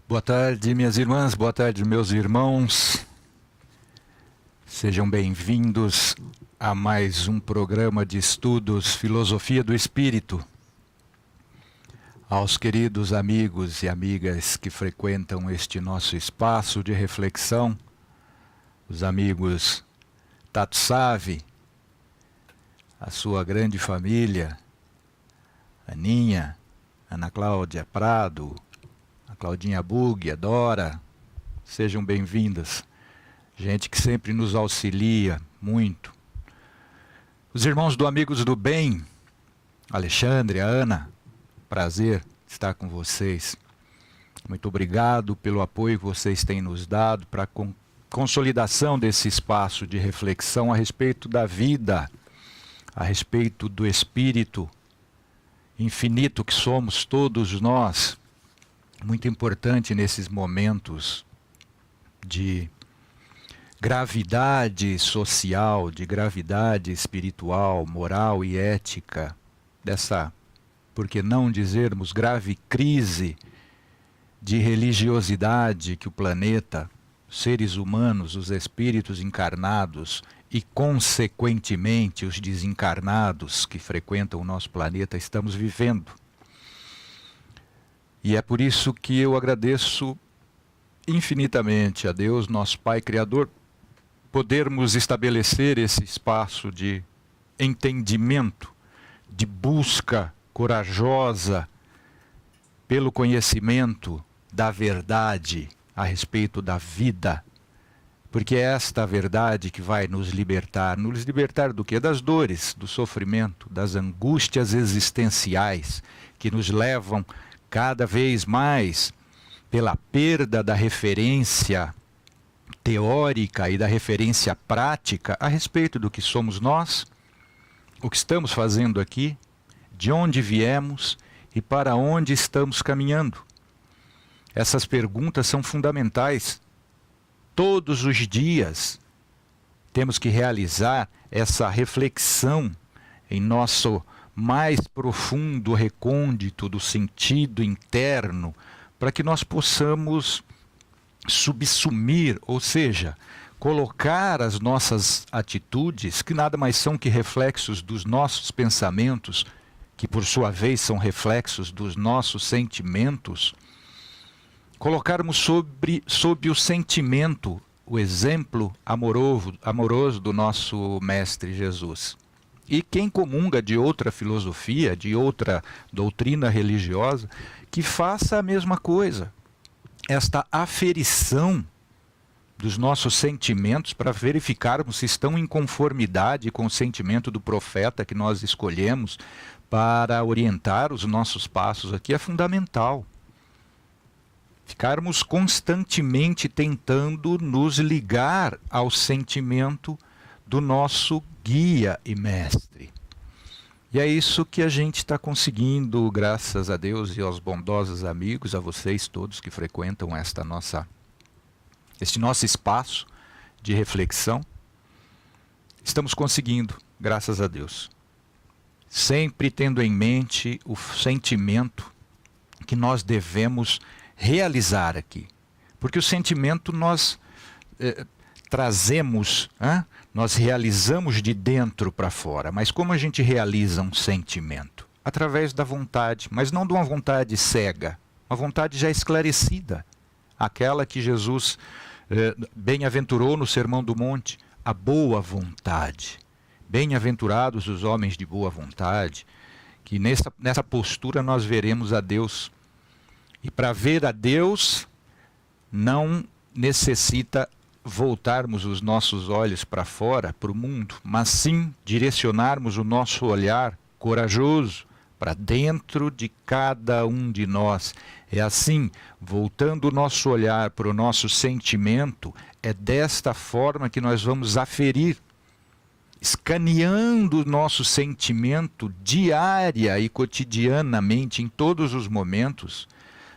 Boa tarde, minhas irmãs, boa tarde, meus irmãos. Sejam bem-vindos a mais um programa de estudos Filosofia do Espírito. Aos queridos amigos e amigas que frequentam este nosso espaço de reflexão, os amigos Tato Save, a sua grande família, Aninha, Ana Cláudia Prado, a Claudinha Bug, a Dora, sejam bem-vindas. Gente que sempre nos auxilia muito. Os irmãos do Amigos do Bem, Alexandre, a Ana, prazer estar com vocês. Muito obrigado pelo apoio que vocês têm nos dado para a consolidação desse espaço de reflexão a respeito da vida, a respeito do espírito infinito que somos todos nós. Muito importante nesses momentos de gravidade social, de gravidade espiritual, moral e ética, dessa, por que não dizermos, grave crise de religiosidade que o planeta, seres humanos, os espíritos encarnados e, consequentemente, os desencarnados que frequentam o nosso planeta estamos vivendo. E é por isso que eu agradeço infinitamente a Deus, nosso Pai Criador, podermos estabelecer esse espaço de entendimento, de busca corajosa pelo conhecimento da verdade a respeito da vida. Porque é esta verdade que vai nos libertar do quê? Das dores, do sofrimento, das angústias existenciais que nos levam cada vez mais pela perda da referência teórica e da referência prática a respeito do que somos nós, o que estamos fazendo aqui, de onde viemos e para onde estamos caminhando. Essas perguntas são fundamentais. Todos os dias temos que realizar essa reflexão em nosso mais profundo recôndito do sentido interno, para que nós possamos subsumir, ou seja, colocar as nossas atitudes, que nada mais são que reflexos dos nossos pensamentos, que por sua vez são reflexos dos nossos sentimentos, colocarmos sob o sentimento, o exemplo amoroso do nosso Mestre Jesus. E quem comunga de outra filosofia, de outra doutrina religiosa, que faça a mesma coisa. Esta aferição dos nossos sentimentos para verificarmos se estão em conformidade com o sentimento do profeta que nós escolhemos para orientar os nossos passos aqui é fundamental. Ficarmos constantemente tentando nos ligar ao sentimento do nosso guia e mestre. E é isso que a gente está conseguindo, graças a Deus e aos bondosos amigos, a vocês todos que frequentam este nosso espaço de reflexão. Estamos conseguindo, graças a Deus. Sempre tendo em mente o sentimento que nós devemos realizar aqui. Porque o sentimento nós trazemos, nós realizamos de dentro para fora. Mas como a gente realiza um sentimento? Através da vontade, mas não de uma vontade cega, uma vontade já esclarecida. Aquela que Jesus bem-aventurou no Sermão do Monte, a boa vontade. Bem-aventurados os homens de boa vontade, que nessa postura nós veremos a Deus. E para ver a Deus, não necessita voltarmos os nossos olhos para fora, para o mundo, mas sim direcionarmos o nosso olhar corajoso para dentro de cada um de nós. É assim, voltando o nosso olhar para o nosso sentimento, é desta forma que nós vamos aferir, escaneando o nosso sentimento diária e cotidianamente, em todos os momentos,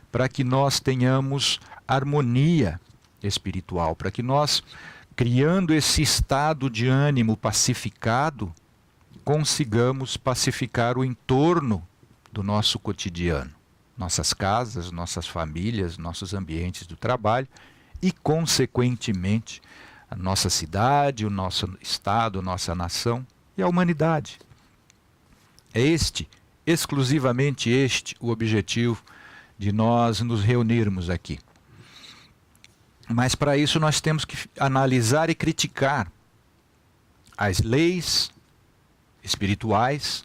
para que nós tenhamos harmonia espiritual, para que nós, criando esse estado de ânimo pacificado, consigamos pacificar o entorno do nosso cotidiano. nossas casas, nossas famílias, nossos ambientes do trabalho e, consequentemente, a nossa cidade, o nosso estado, nossa nação e a humanidade. É exclusivamente este, o objetivo de nós nos reunirmos aqui. Mas para isso nós temos que analisar e criticar as leis espirituais,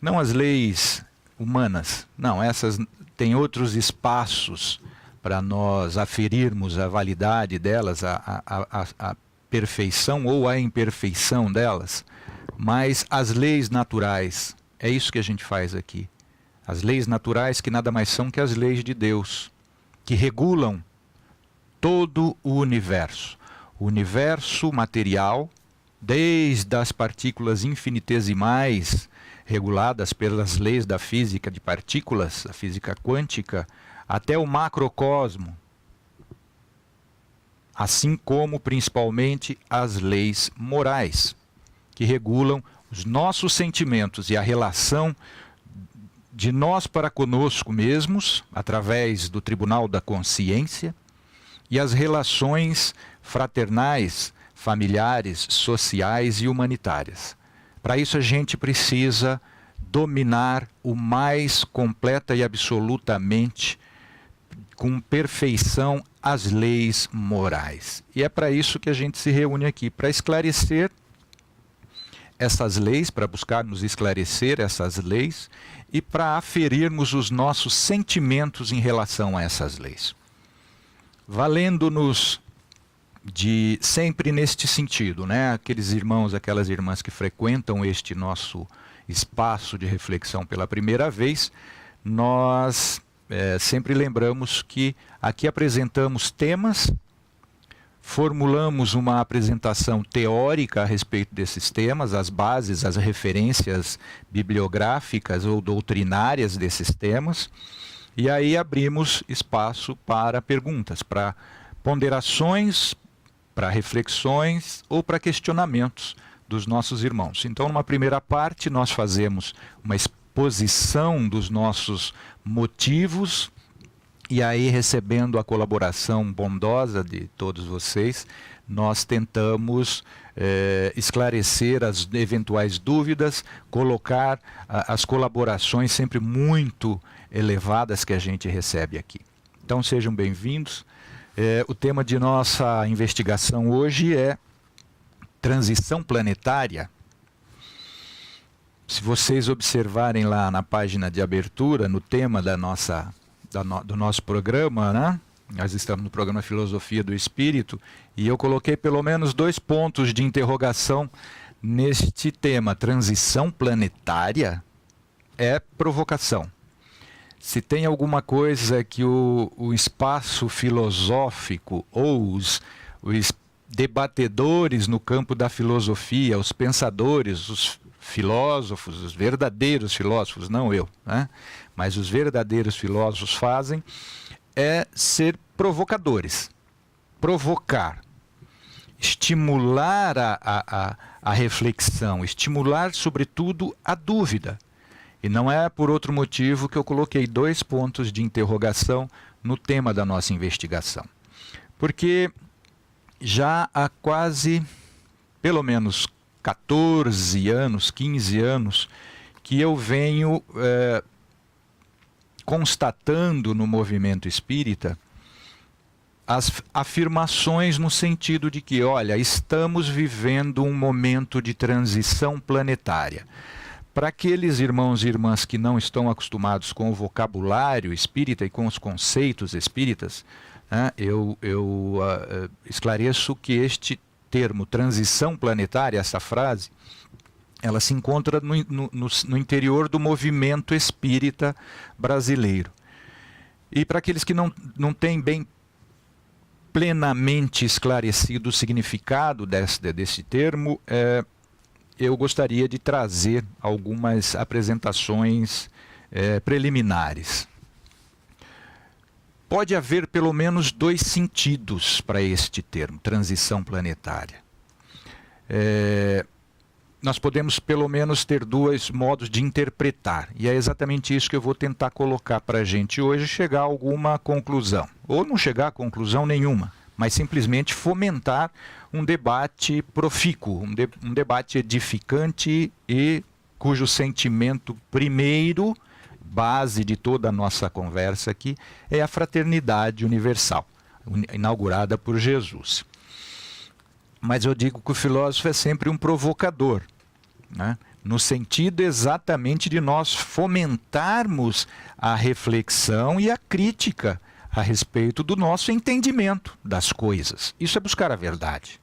não as leis humanas, não, essas têm outros espaços para nós aferirmos a validade delas, a perfeição ou a imperfeição delas, mas as leis naturais, é isso que a gente faz aqui. As leis naturais que nada mais são que as leis de Deus, que regulam todo o universo material, desde as partículas infinitesimais, reguladas pelas leis da física de partículas, a física quântica, até o macrocosmo, assim como principalmente as leis morais, que regulam os nossos sentimentos e a relação de nós para conosco mesmos, através do Tribunal da Consciência, e as relações fraternais, familiares, sociais e humanitárias. Para isso a gente precisa dominar o mais completa e absolutamente, com perfeição, as leis morais. E é para isso que a gente se reúne aqui, para esclarecer essas leis, para buscarmos esclarecer essas leis e para aferirmos os nossos sentimentos em relação a essas leis. Valendo-nos de sempre neste sentido, né? Aqueles irmãos, aquelas irmãs que frequentam este nosso espaço de reflexão pela primeira vez, nós sempre lembramos que aqui apresentamos temas, formulamos uma apresentação teórica a respeito desses temas, as bases, as referências bibliográficas ou doutrinárias desses temas, e aí abrimos espaço para perguntas, para ponderações, para reflexões ou para questionamentos dos nossos irmãos. Então, numa primeira parte, nós fazemos uma exposição dos nossos motivos, e aí, recebendo a colaboração bondosa de todos vocês, nós tentamos esclarecer as eventuais dúvidas, colocar as colaborações sempre muito elevadas que a gente recebe aqui. Então, sejam bem-vindos. O tema de nossa investigação hoje é transição planetária. Se vocês observarem lá na página de abertura, no tema do nosso programa, né? Nós estamos no programa Filosofia do Espírito, e eu coloquei pelo menos 2 pontos de interrogação neste tema. Transição planetária é provocação. Se tem alguma coisa que o espaço filosófico ou os debatedores no campo da filosofia, os pensadores, os filósofos, os verdadeiros filósofos, não eu, né? Mas os verdadeiros filósofos fazem é ser provocadores, provocar, estimular a reflexão, estimular sobretudo a dúvida. E não é por outro motivo que eu coloquei 2 pontos de interrogação no tema da nossa investigação. Porque já há quase, pelo menos 14 anos, 15 anos, que eu venho constatando no movimento espírita as afirmações no sentido de que, olha, estamos vivendo um momento de transição planetária. Para aqueles irmãos e irmãs que não estão acostumados com o vocabulário espírita e com os conceitos espíritas, né, eu esclareço que este termo transição planetária, essa frase, ela se encontra no interior do movimento espírita brasileiro. E para aqueles que não têm bem plenamente esclarecido o significado desse termo, eu gostaria de trazer algumas apresentações preliminares. Pode haver pelo menos 2 sentidos para este termo, transição planetária. nós podemos pelo menos ter dois modos de interpretar. E é exatamente isso que eu vou tentar colocar para a gente hoje, chegar a alguma conclusão. Ou não chegar a conclusão nenhuma, mas simplesmente fomentar um debate profícuo, um debate edificante e cujo sentimento primeiro, base de toda a nossa conversa aqui, é a fraternidade universal, inaugurada por Jesus. Mas eu digo que o filósofo é sempre um provocador, né? No sentido exatamente de nós fomentarmos a reflexão e a crítica a respeito do nosso entendimento das coisas. Isso é buscar a verdade.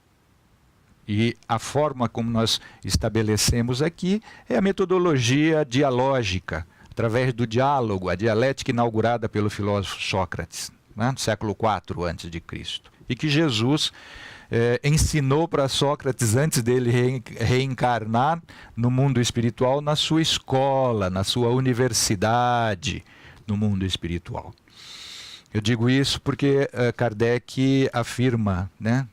E a forma como nós estabelecemos aqui é a metodologia dialógica, através do diálogo, a dialética inaugurada pelo filósofo Sócrates, né, no século IV a.C., e que Jesus ensinou para Sócrates antes dele reencarnar no mundo espiritual, na sua escola, na sua universidade, no mundo espiritual. Eu digo isso porque Kardec afirma, né,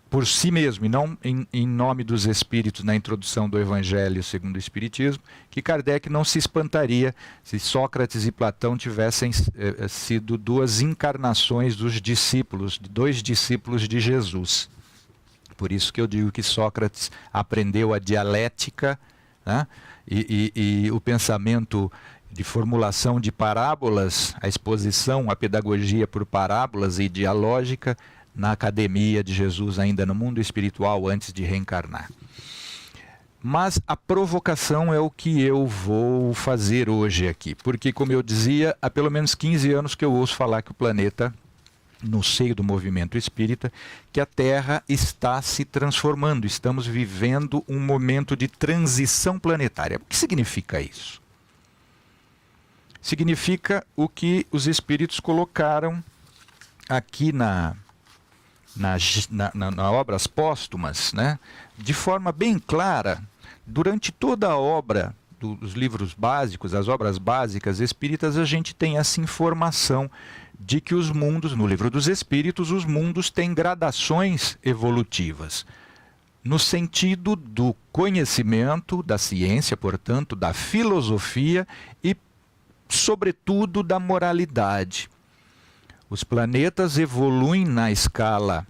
por si mesmo, e não em nome dos espíritos, na introdução do Evangelho segundo o Espiritismo, que Kardec não se espantaria se Sócrates e Platão tivessem sido duas encarnações dos discípulos, dois discípulos de Jesus. Por isso que eu digo que Sócrates aprendeu a dialética, né, e o pensamento de formulação de parábolas, a exposição, a pedagogia por parábolas e dialógica, na academia de Jesus, ainda no mundo espiritual, antes de reencarnar. Mas a provocação é o que eu vou fazer hoje aqui, porque, como eu dizia, há pelo menos 15 anos que eu ouço falar que o planeta, no seio do movimento espírita, que a Terra está se transformando, estamos vivendo um momento de transição planetária. O que significa isso? Significa o que os espíritos colocaram aqui na Obras Póstumas, né, de forma bem clara. Durante toda a obra dos livros básicos, as obras básicas espíritas, a gente tem essa informação de que os mundos, no Livro dos Espíritos, os mundos têm gradações evolutivas, no sentido do conhecimento, da ciência, portanto, da filosofia e, sobretudo, da moralidade. Os planetas evoluem na escala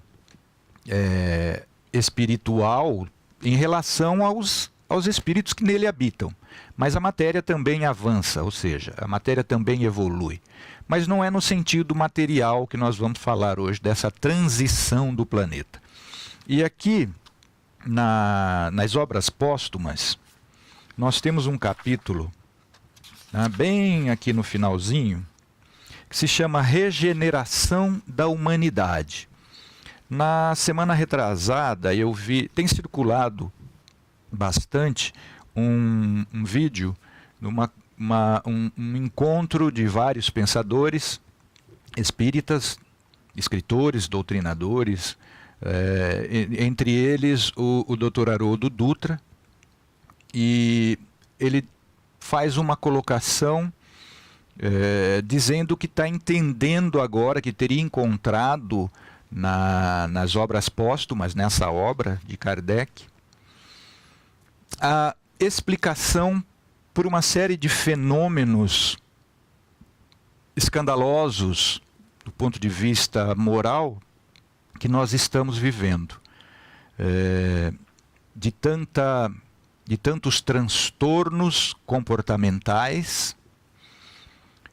espiritual em relação aos espíritos que nele habitam. Mas a matéria também avança, ou seja, a matéria também evolui. Mas não é no sentido material que nós vamos falar hoje, dessa transição do planeta. E aqui, nas Obras Póstumas, nós temos um capítulo, né, bem aqui no finalzinho, que se chama Regeneração da Humanidade. Na semana retrasada eu vi, tem circulado bastante um vídeo, um encontro de vários pensadores espíritas, escritores, doutrinadores, entre eles o Dr. Haroldo Dutra, e ele faz uma colocação dizendo que está entendendo agora, que teria encontrado nas Obras Póstumas, nessa obra de Kardec, a explicação por uma série de fenômenos escandalosos do ponto de vista moral que nós estamos vivendo. De tantos transtornos comportamentais,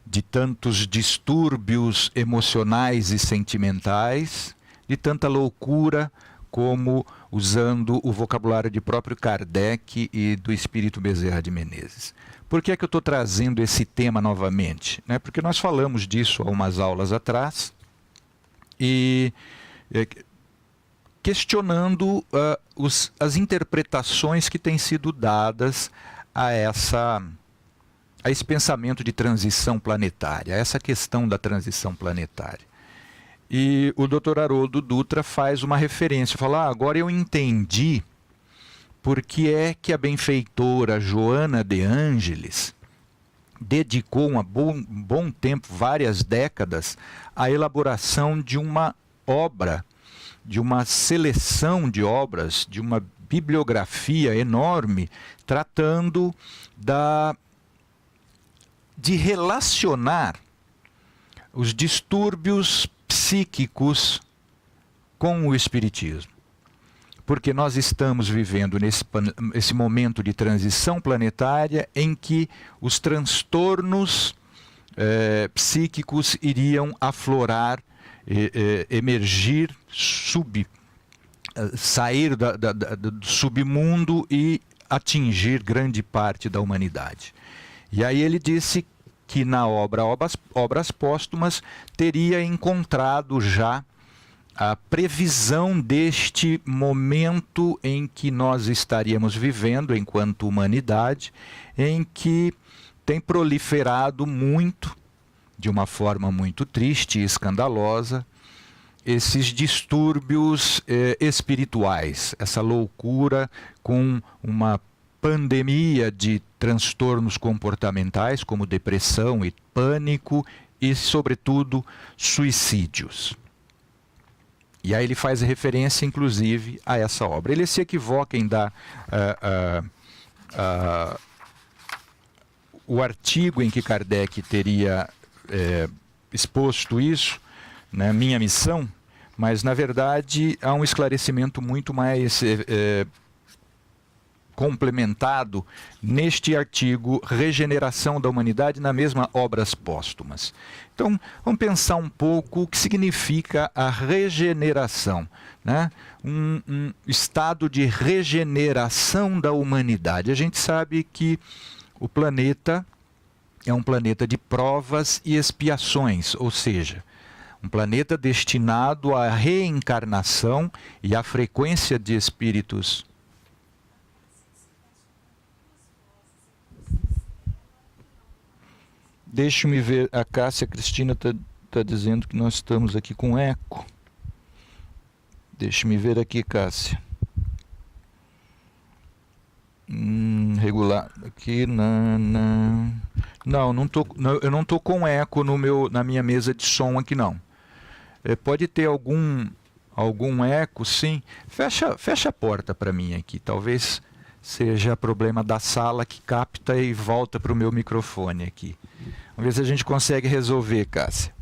de tantos distúrbios emocionais e sentimentais, de tanta loucura, como usando o vocabulário de próprio Kardec e do Espírito Bezerra de Menezes. Por que é que eu estou trazendo esse tema novamente? Porque nós falamos disso há umas aulas atrás, e questionando as interpretações que têm sido dadas a esse pensamento de transição planetária, a essa questão da transição planetária. E o Dr. Haroldo Dutra faz uma referência, fala, agora eu entendi por que é que a benfeitora Joana de Ângeles dedicou um bom tempo, várias décadas, à elaboração de uma obra, de uma seleção de obras, de uma bibliografia enorme tratando de relacionar os distúrbios psíquicos com o espiritismo. Porque nós estamos vivendo esse momento de transição planetária em que os transtornos psíquicos iriam aflorar, emergir, sair do submundo e atingir grande parte da humanidade. E aí ele disse que na Obras Póstumas teria encontrado já a previsão deste momento em que nós estaríamos vivendo enquanto humanidade, em que tem proliferado muito, de uma forma muito triste e escandalosa, esses distúrbios espirituais, essa loucura com uma pandemia de transtornos comportamentais, como depressão e pânico e, sobretudo, suicídios. E aí ele faz referência, inclusive, a essa obra. Ele se equivoca em dar o artigo em que Kardec teria exposto isso, né, Minha Missão, mas, na verdade, há um esclarecimento muito mais complementado neste artigo Regeneração da Humanidade, na mesma Obras Póstumas. Então, vamos pensar um pouco o que significa a regeneração, né? Um estado de regeneração da humanidade. A gente sabe que o planeta é um planeta de provas e expiações, ou seja, um planeta destinado à reencarnação e à frequência de espíritos. Deixa-me ver, a Cássia Cristina está dizendo que nós estamos aqui com eco. Deixa-me ver aqui, Cássia. Regular. Aqui, não, eu não estou com eco na minha mesa de som aqui, não. Pode ter algum eco, sim. Fecha a porta para mim aqui, talvez seja problema da sala que capta e volta para o meu microfone aqui. Vamos ver se a gente consegue resolver, Cássia.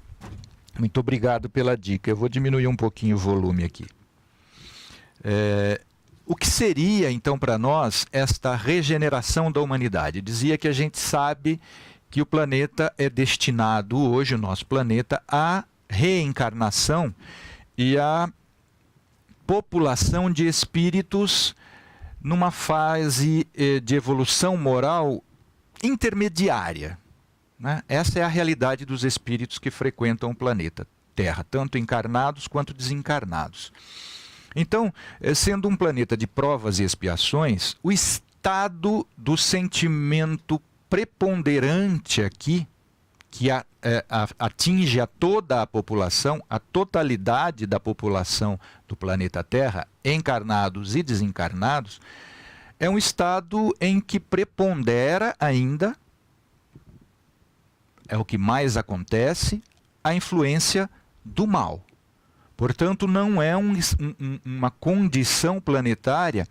Muito obrigado pela dica. Eu vou diminuir um pouquinho o volume aqui. O que seria, então, para nós, esta regeneração da humanidade? Dizia que a gente sabe que o planeta é destinado hoje, o nosso planeta, à reencarnação e à população de espíritos numa fase de evolução moral intermediária. Essa é a realidade dos espíritos que frequentam o planeta Terra, tanto encarnados quanto desencarnados. Então, sendo um planeta de provas e expiações, o estado do sentimento preponderante aqui, que atinge a toda a população, a totalidade da população do planeta Terra, encarnados e desencarnados, é um estado em que prepondera ainda, é o que mais acontece, a influência do mal. Portanto, não é uma condição planetária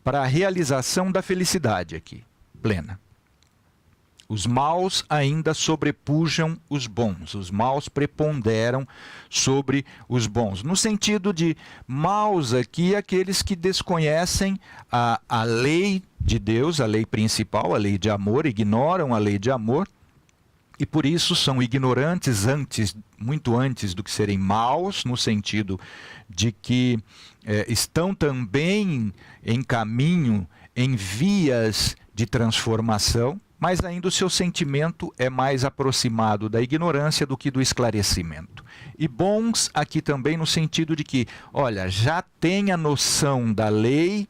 para a realização da felicidade aqui, plena. Os maus ainda sobrepujam os bons, os maus preponderam sobre os bons. No sentido de maus aqui, aqueles que desconhecem a lei de Deus, a lei principal, a lei de amor, ignoram a lei de amor, e por isso são ignorantes muito antes do que serem maus, no sentido de que estão também em caminho, em vias de transformação, mas ainda o seu sentimento é mais aproximado da ignorância do que do esclarecimento. E bons aqui também no sentido de que, olha, já tem a noção da lei,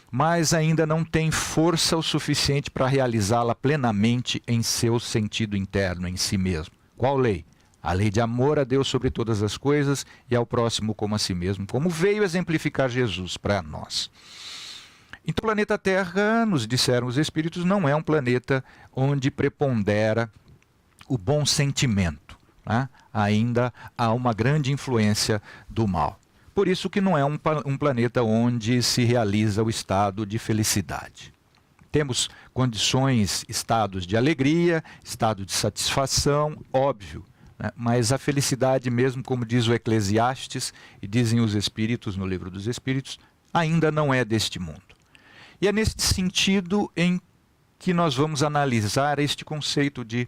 mas ainda não tem força o suficiente para realizá-la plenamente em seu sentido interno, em si mesmo. Qual lei? A lei de amor a Deus sobre todas as coisas e ao próximo como a si mesmo, como veio exemplificar Jesus para nós. Então, o planeta Terra, nos disseram os espíritos, não é um planeta onde prepondera o bom sentimento, né? Ainda há uma grande influência do mal. Por isso que não é um planeta onde se realiza o estado de felicidade. Temos condições, estados de alegria, estado de satisfação, óbvio, né? Mas a felicidade mesmo, como diz o Eclesiastes, e dizem os Espíritos no Livro dos Espíritos, ainda não é deste mundo. E é neste sentido em que nós vamos analisar este conceito de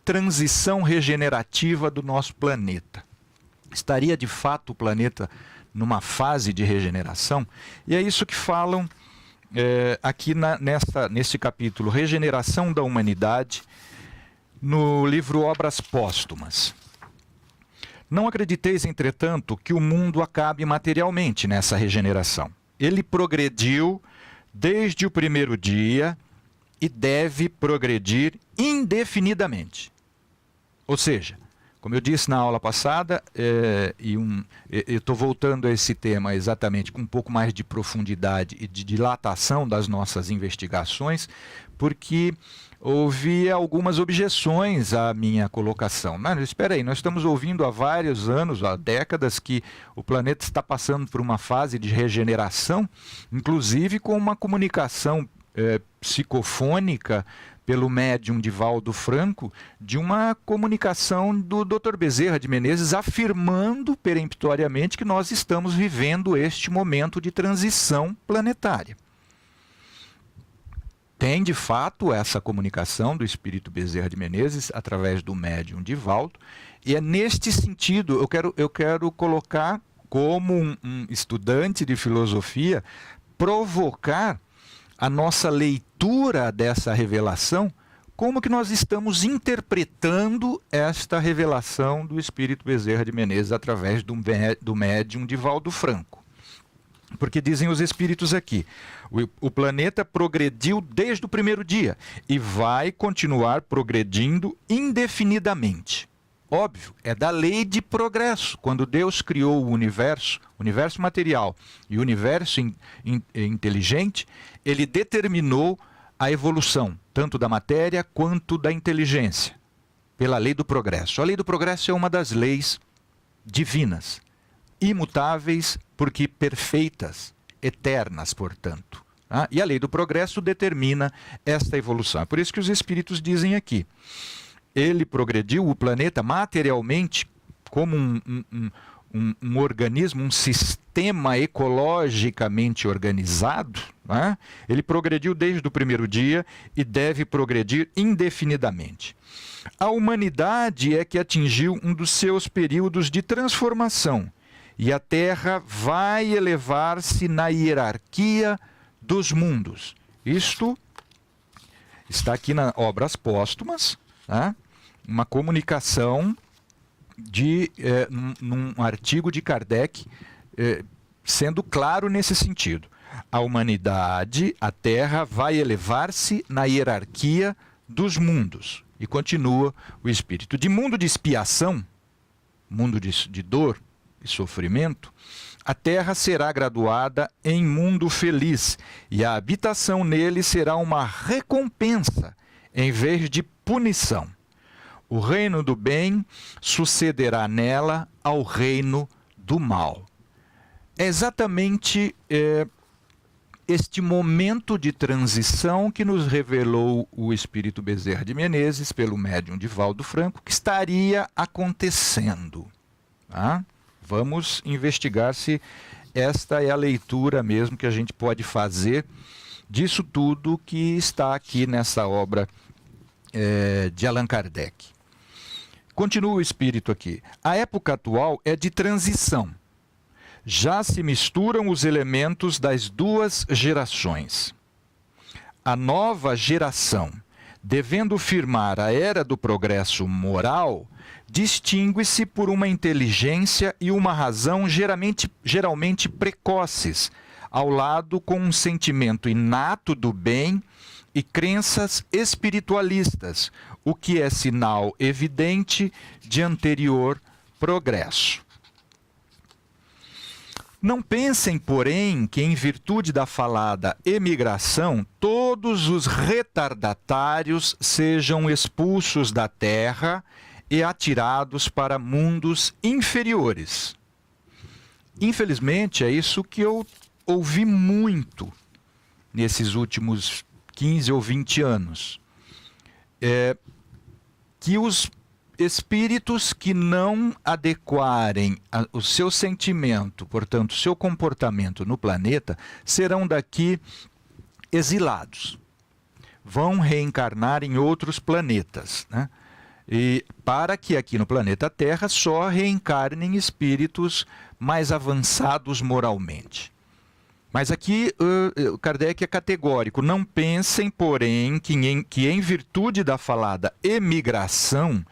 transição regenerativa do nosso planeta. Estaria de fato o planeta numa fase de regeneração? E é isso que falam aqui nesse capítulo, Regeneração da Humanidade, no livro Obras Póstumas. Não acrediteis, entretanto, que o mundo acabe materialmente nessa regeneração. Ele progrediu desde o primeiro dia e deve progredir indefinidamente. Ou seja, como eu disse na aula passada, eu estou voltando a esse tema exatamente com um pouco mais de profundidade e de dilatação das nossas investigações, porque houve algumas objeções à minha colocação. Não, espera aí, nós estamos ouvindo há vários anos, há décadas, que o planeta está passando por uma fase de regeneração, inclusive com uma comunicação psicofônica pelo médium Divaldo Franco, de uma comunicação do Dr. Bezerra de Menezes afirmando peremptoriamente que nós estamos vivendo este momento de transição planetária. Tem, de fato, essa comunicação do espírito Bezerra de Menezes através do médium Divaldo, e é neste sentido, eu quero colocar como um estudante de filosofia, provocar a nossa leitura dessa revelação, como que nós estamos interpretando esta revelação do espírito Bezerra de Menezes através do médium Divaldo Franco. Porque dizem os espíritos aqui, o planeta progrediu desde o primeiro dia e vai continuar progredindo indefinidamente. Óbvio, é da lei de progresso. Quando Deus criou o universo material e o universo inteligente, ele determinou a evolução, tanto da matéria quanto da inteligência, pela lei do progresso. A lei do progresso é uma das leis divinas, imutáveis, porque perfeitas, eternas, portanto. E a lei do progresso determina esta evolução. É por isso que os espíritos dizem aqui, ele progrediu, o planeta, materialmente, como um organismo, um sistema ecologicamente organizado, né? Ele progrediu desde o primeiro dia e deve progredir indefinidamente. A humanidade é que atingiu um dos seus períodos de transformação, e a Terra vai elevar-se na hierarquia dos mundos. Isto está aqui nas Obras Póstumas, né? Uma comunicação num artigo de Kardec, sendo claro nesse sentido. A humanidade, a Terra, vai elevar-se na hierarquia dos mundos. E continua o Espírito. De mundo de expiação, mundo de dor e sofrimento, a Terra será graduada em mundo feliz, e a habitação nele será uma recompensa, em vez de punição. O reino do bem sucederá nela ao reino do mal. É exatamente este momento de transição que nos revelou o espírito Bezerra de Menezes, pelo médium Divaldo Franco, que estaria acontecendo. Tá? Vamos investigar se esta é a leitura mesmo que a gente pode fazer disso tudo que está aqui nessa obra de Allan Kardec. Continua o espírito aqui. A época atual é de transição. Já se misturam os elementos das duas gerações. A nova geração, devendo firmar a era do progresso moral, distingue-se por uma inteligência e uma razão geralmente precoces, ao lado com um sentimento inato do bem e crenças espiritualistas, o que é sinal evidente de anterior progresso. Não pensem, porém, que em virtude da falada emigração, todos os retardatários sejam expulsos da terra e atirados para mundos inferiores. infelizmente, é isso que eu ouvi muito nesses últimos 15 ou 20 anos. Que os espíritos que não adequarem o seu sentimento, portanto, o seu comportamento no planeta, serão daqui exilados. Vão reencarnar em outros planetas, né? E para que aqui no planeta Terra só reencarnem espíritos mais avançados moralmente. Mas aqui Kardec é categórico. Não pensem, porém, que em virtude da falada emigração,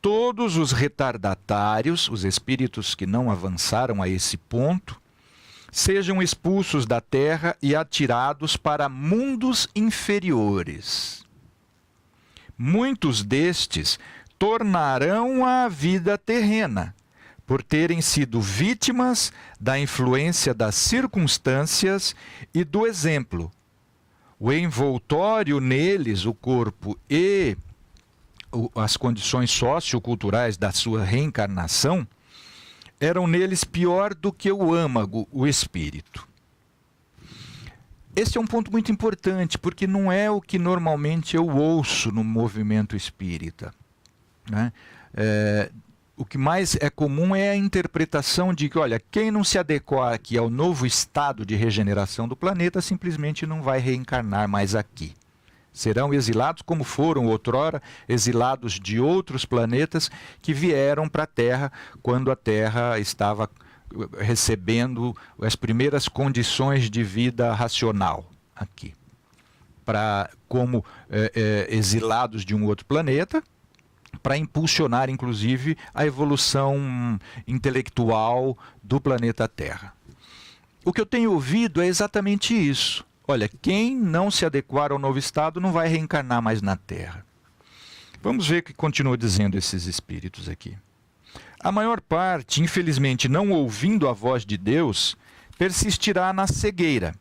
todos os retardatários, os espíritos que não avançaram a esse ponto, sejam expulsos da Terra e atirados para mundos inferiores. Muitos destes tornarão a vida terrena, por terem sido vítimas da influência das circunstâncias e do exemplo. O envoltório neles, o corpo e as condições socioculturais da sua reencarnação, eram neles pior do que o âmago, o espírito. Esse é um ponto muito importante, porque não é o que normalmente eu ouço no movimento espírita, né? O que mais é comum é a interpretação de que, olha, quem não se adequar aqui ao novo estado de regeneração do planeta, simplesmente não vai reencarnar mais aqui. Serão exilados como foram outrora exilados de outros planetas que vieram para a Terra quando a Terra estava recebendo as primeiras condições de vida racional aqui. Como exilados de um outro planeta, para impulsionar, inclusive, a evolução intelectual do planeta Terra. O que eu tenho ouvido é exatamente isso. Olha, quem não se adequar ao novo estado não vai reencarnar mais na Terra. Vamos ver o que continua dizendo esses espíritos aqui. A maior parte, infelizmente, não ouvindo a voz de Deus, persistirá na cegueira.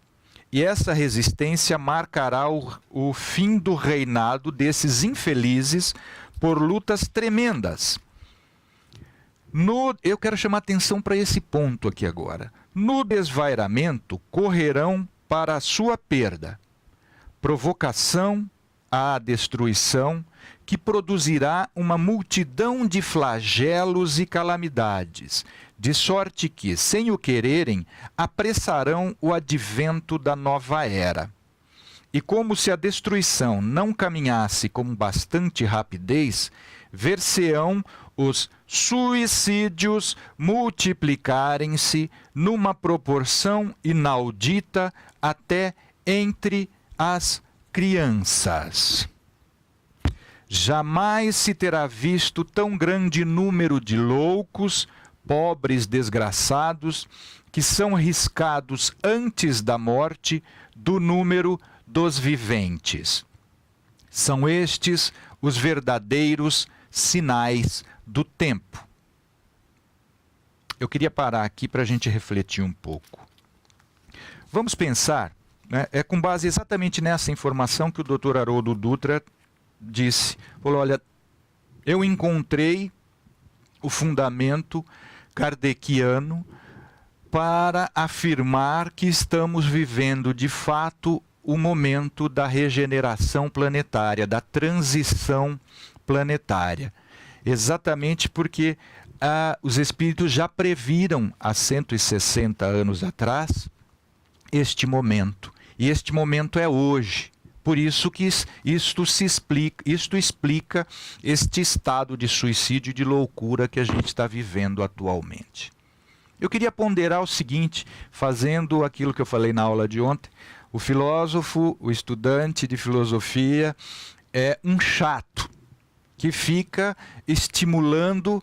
E essa resistência marcará o fim do reinado desses infelizes por lutas tremendas. Eu quero chamar atenção para esse ponto aqui agora. No desvairamento, correrão para a sua perda, provocação à destruição, que produzirá uma multidão de flagelos e calamidades, de sorte que, sem o quererem, apressarão o advento da nova era. E como se a destruição não caminhasse com bastante rapidez, ver-se-ão os suicídios multiplicarem-se numa proporção inaudita até entre as crianças. Jamais se terá visto tão grande número de loucos, pobres desgraçados, que são riscados antes da morte do número dos viventes. São estes os verdadeiros sinais do tempo. Eu queria parar aqui para a gente refletir um pouco. Vamos pensar, né, com base exatamente nessa informação que o Dr. Haroldo Dutra disse. Falou, olha, eu encontrei o fundamento kardeciano para afirmar que estamos vivendo de fato o momento da regeneração planetária, da transição planetária. Exatamente porque os espíritos já previram há 160 anos atrás este momento. E este momento é hoje. Por isso que isto explica este estado de suicídio e de loucura que a gente está vivendo atualmente. Eu queria ponderar o seguinte, fazendo aquilo que eu falei na aula de ontem. O filósofo, o estudante de filosofia, é um chato que fica estimulando,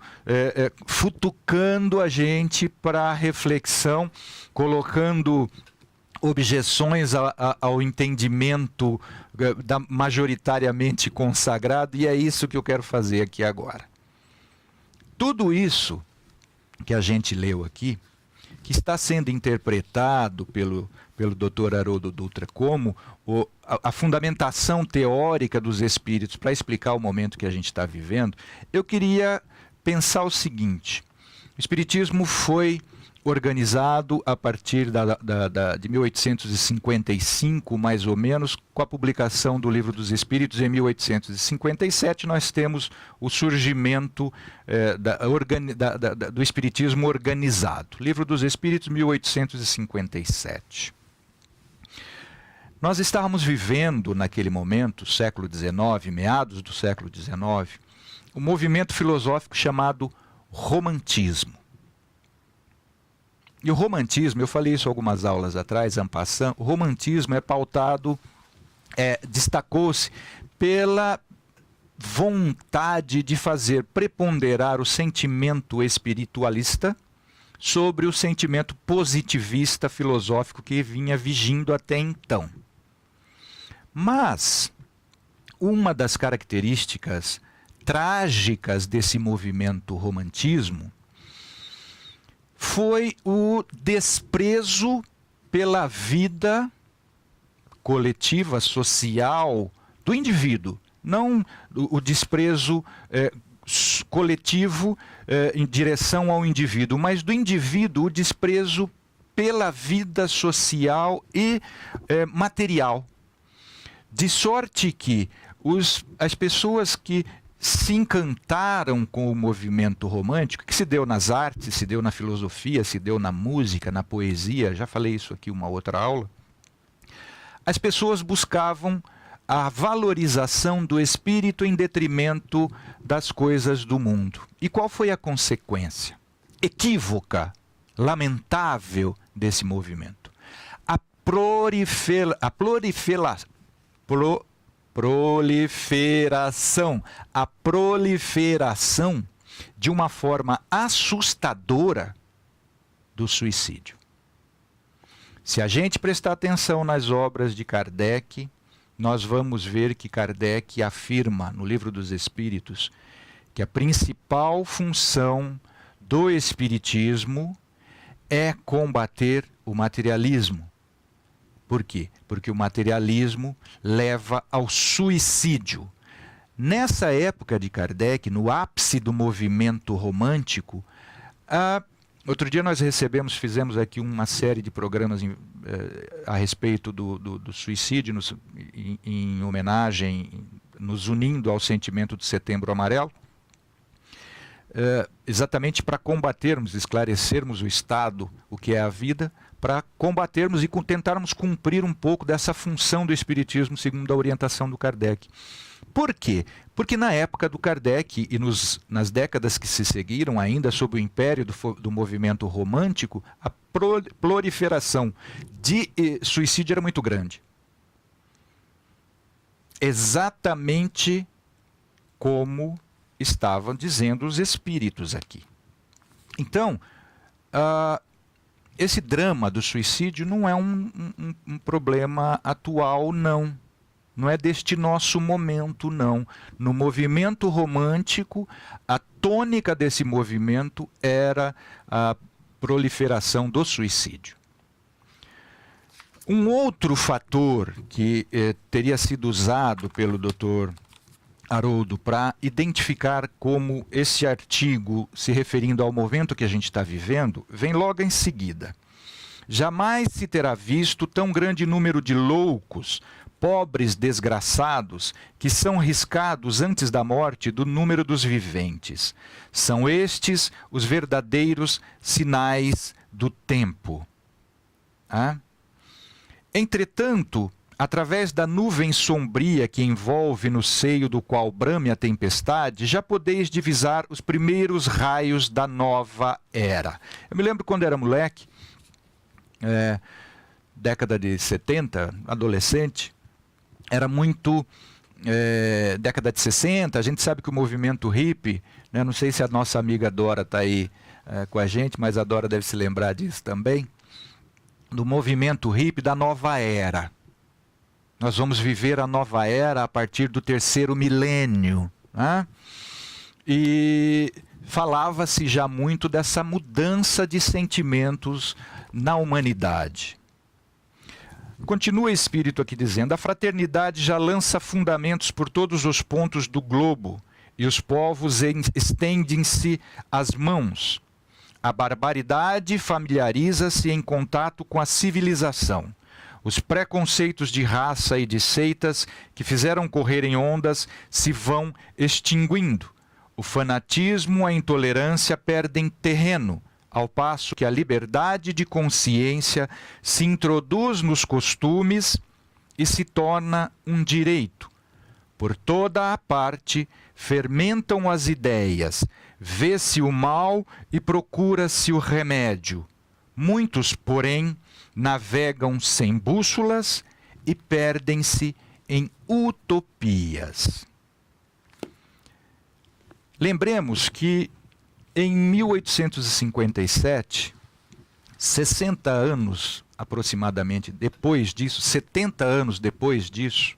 futucando a gente para a reflexão, colocando objeções ao entendimento majoritariamente consagrado, e é isso que eu quero fazer aqui agora. Tudo isso que a gente leu aqui, que está sendo interpretado pelo Dr. Haroldo Dutra como a fundamentação teórica dos espíritos para explicar o momento que a gente está vivendo, eu queria pensar o seguinte: o espiritismo foi organizado a partir de 1855, mais ou menos, com a publicação do Livro dos Espíritos em 1857, nós temos o surgimento do Espiritismo organizado. Livro dos Espíritos, 1857. Nós estávamos vivendo, naquele momento, século XIX, meados do século XIX, um movimento filosófico chamado romantismo. E o romantismo, eu falei isso algumas aulas atrás, en passant, o romantismo é pautado, destacou-se pela vontade de fazer preponderar o sentimento espiritualista sobre o sentimento positivista filosófico que vinha vigindo até então. Mas uma das características trágicas desse movimento romantismo foi o desprezo pela vida coletiva, social do indivíduo. Não o desprezo coletivo em direção ao indivíduo, mas do indivíduo o desprezo pela vida social e material. De sorte que as pessoas que se encantaram com o movimento romântico, que se deu nas artes, se deu na filosofia, se deu na música, na poesia, já falei isso aqui uma outra aula, as pessoas buscavam a valorização do espírito em detrimento das coisas do mundo. E qual foi a consequência equívoca, lamentável desse movimento? A proliferação de uma forma assustadora do suicídio. Se a gente prestar atenção nas obras de Kardec, nós vamos ver que Kardec afirma no Livro dos Espíritos que a principal função do Espiritismo é combater o materialismo. Por quê? Porque o materialismo leva ao suicídio. Nessa época de Kardec, no ápice do movimento romântico, outro dia nós fizemos aqui uma série de programas a respeito do suicídio, em homenagem, nos unindo ao sentimento do Setembro Amarelo, exatamente para combatermos, esclarecermos o estado, o que é a vida, para combatermos e tentarmos cumprir um pouco dessa função do Espiritismo segundo a orientação do Kardec. Por quê? Porque na época do Kardec e nas décadas que se seguiram, ainda sob o império do movimento romântico, a proliferação de suicídio era muito grande. Exatamente como estavam dizendo os espíritos aqui. Então, esse drama do suicídio não é um problema atual, não. Não é deste nosso momento, não. No movimento romântico, a tônica desse movimento era a proliferação do suicídio. Um outro fator que teria sido usado pelo Dr. Haroldo para identificar como esse artigo, se referindo ao momento que a gente está vivendo, vem logo em seguida. Jamais se terá visto tão grande número de loucos, pobres desgraçados, que são riscados antes da morte do número dos viventes. São estes os verdadeiros sinais do tempo. Entretanto, através da nuvem sombria que envolve no seio do qual brame a tempestade, já podeis divisar os primeiros raios da nova era. Eu me lembro quando era moleque, década de 70, adolescente, era muito década de 60, a gente sabe que o movimento hippie, né, não sei se a nossa amiga Dora está aí com a gente, mas a Dora deve se lembrar disso também, do movimento hippie da nova era. Nós vamos viver a nova era a partir do 3º milênio. Né? E falava-se já muito dessa mudança de sentimentos na humanidade. Continua o Espírito aqui dizendo: a fraternidade já lança fundamentos por todos os pontos do globo, e os povos estendem-se as mãos. A barbaridade familiariza-se em contato com a civilização. Os preconceitos de raça e de seitas que fizeram correr em ondas se vão extinguindo. O fanatismo, a intolerância perdem terreno, ao passo que a liberdade de consciência se introduz nos costumes e se torna um direito. Por toda a parte fermentam as ideias, vê-se o mal e procura-se o remédio. Muitos, porém, navegam sem bússolas e perdem-se em utopias. Lembremos que em 1857, 60 anos aproximadamente depois disso, 70 anos depois disso,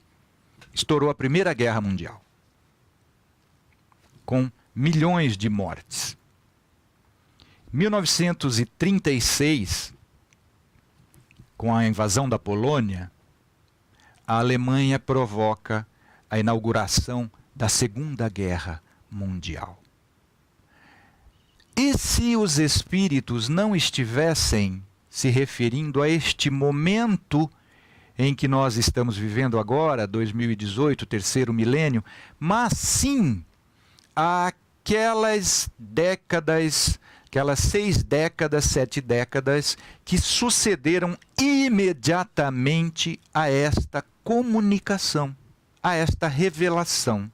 estourou a Primeira Guerra Mundial, com milhões de mortes. Em 1936, com a invasão da Polônia, a Alemanha provoca a inauguração da Segunda Guerra Mundial. E se os espíritos não estivessem se referindo a este momento em que nós estamos vivendo agora, 2018, terceiro milênio, mas sim aquelas décadas, aquelas 6 décadas, 7 décadas que sucederam imediatamente a esta comunicação, a esta revelação.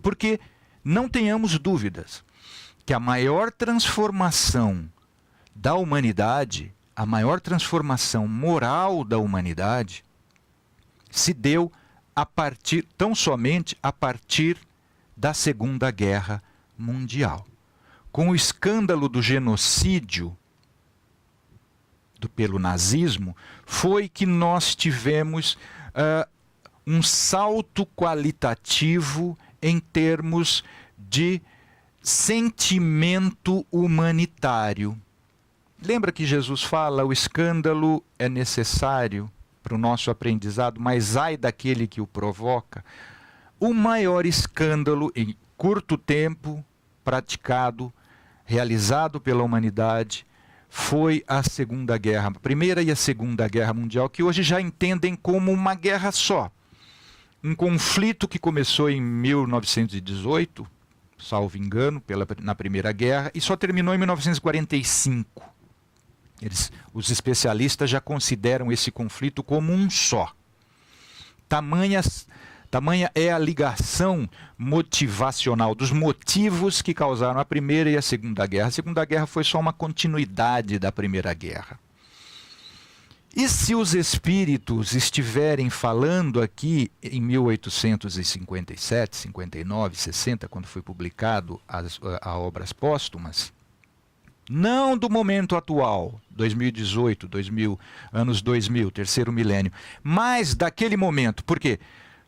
Porque não tenhamos dúvidas que a maior transformação da humanidade, a maior transformação moral da humanidade, se deu tão somente a partir da Segunda Guerra Mundial. Com o escândalo do genocídio pelo nazismo, foi que nós tivemos um salto qualitativo em termos de sentimento humanitário. Lembra que Jesus fala, o escândalo é necessário para o nosso aprendizado, mas ai daquele que o provoca. O maior escândalo em curto tempo praticado, realizado pela humanidade, foi a Segunda Guerra, a Primeira e a Segunda Guerra Mundial, que hoje já entendem como uma guerra só. Um conflito que começou em 1918, salvo engano, na Primeira Guerra, e só terminou em 1945. Os especialistas já consideram esse conflito como um só. Tamanha é a ligação motivacional dos motivos que causaram a Primeira e a Segunda Guerra. A Segunda Guerra foi só uma continuidade da Primeira Guerra. E se os espíritos estiverem falando aqui em 1857, 59, 60, quando foi publicado as obras póstumas, não do momento atual, 2018, anos 2000, terceiro milênio, mas daquele momento. Por quê?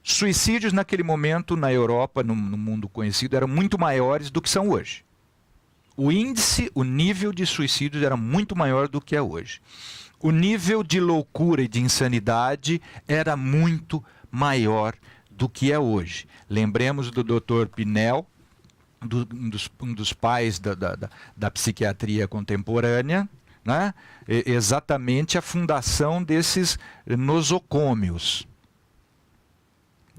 Suicídios naquele momento na Europa, no mundo conhecido, eram muito maiores do que são hoje. O índice, o nível de suicídios era muito maior do que é hoje. O nível de loucura e de insanidade era muito maior do que é hoje. Lembremos do Dr. Pinel, um dos pais da psiquiatria contemporânea, né? Exatamente a fundação desses nosocômios.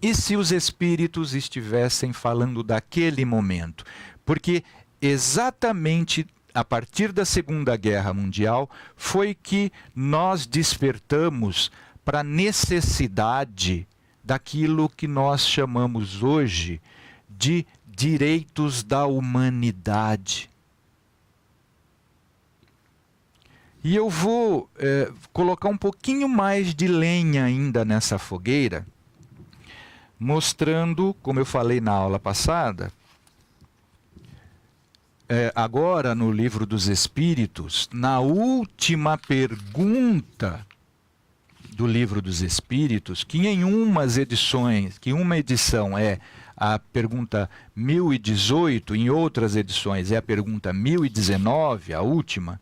E se os espíritos estivessem falando daquele momento? Porque exatamente a partir da Segunda Guerra Mundial foi que nós despertamos para a necessidade daquilo que nós chamamos hoje de direitos da humanidade. E eu vou colocar um pouquinho mais de lenha ainda nessa fogueira, mostrando, como eu falei na aula passada, agora no Livro dos Espíritos, na última pergunta do Livro dos Espíritos, que em umas edições, que uma edição é a pergunta 1018, em outras edições é a pergunta 1019, a última,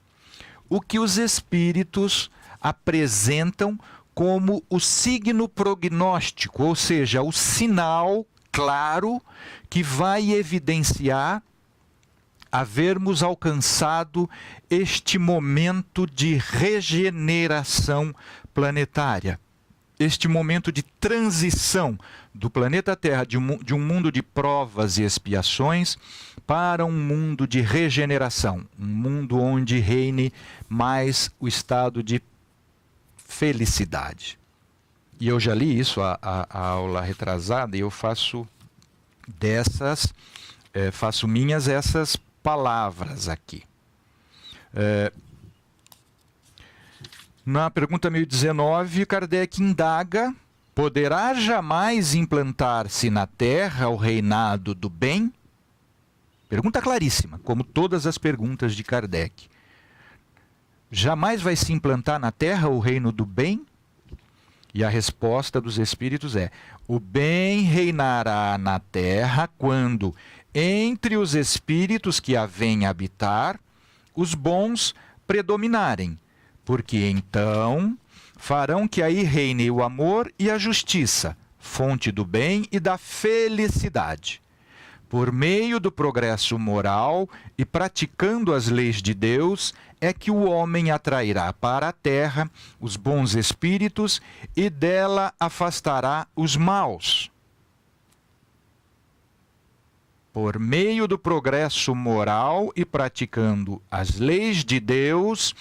o que os espíritos apresentam como o signo prognóstico, ou seja, o sinal claro que vai evidenciar havermos alcançado este momento de regeneração planetária, este momento de transição do planeta Terra, de um mundo de provas e expiações, para um mundo de regeneração, um mundo onde reine mais o estado de felicidade. E eu já li isso a aula retrasada, e eu faço faço minhas essas palavras aqui. Na pergunta 1019, Kardec indaga: poderá jamais implantar-se na Terra o reinado do bem? Pergunta claríssima, como todas as perguntas de Kardec. Jamais vai se implantar na Terra o reino do bem? E a resposta dos Espíritos é: o bem reinará na Terra quando, entre os espíritos que a vêm habitar, os bons predominarem, porque então farão que aí reine o amor e a justiça, fonte do bem e da felicidade. Por meio do progresso moral e praticando as leis de Deus, é que o homem atrairá para a terra os bons espíritos e dela afastará os maus. Por meio do progresso moral e praticando as leis de Deus,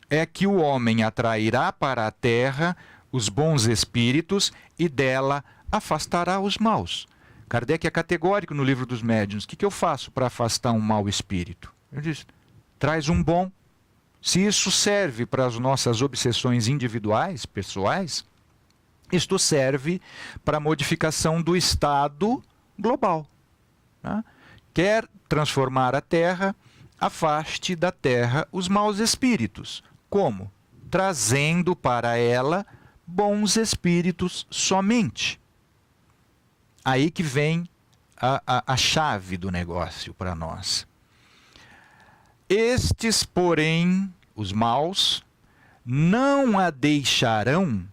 é que o homem atrairá para a terra os bons espíritos e dela afastará os maus. Kardec é categórico no Livro dos Médiuns. O que eu faço para afastar um mau espírito? Ele diz: traz um bom. Se isso serve para as nossas obsessões individuais, pessoais, isto serve para a modificação do estado global. Tá? Quer transformar a Terra, afaste da Terra os maus espíritos. Como? Trazendo para ela bons espíritos somente. Aí que vem a chave do negócio para nós. Estes, porém, os maus, não a deixarão,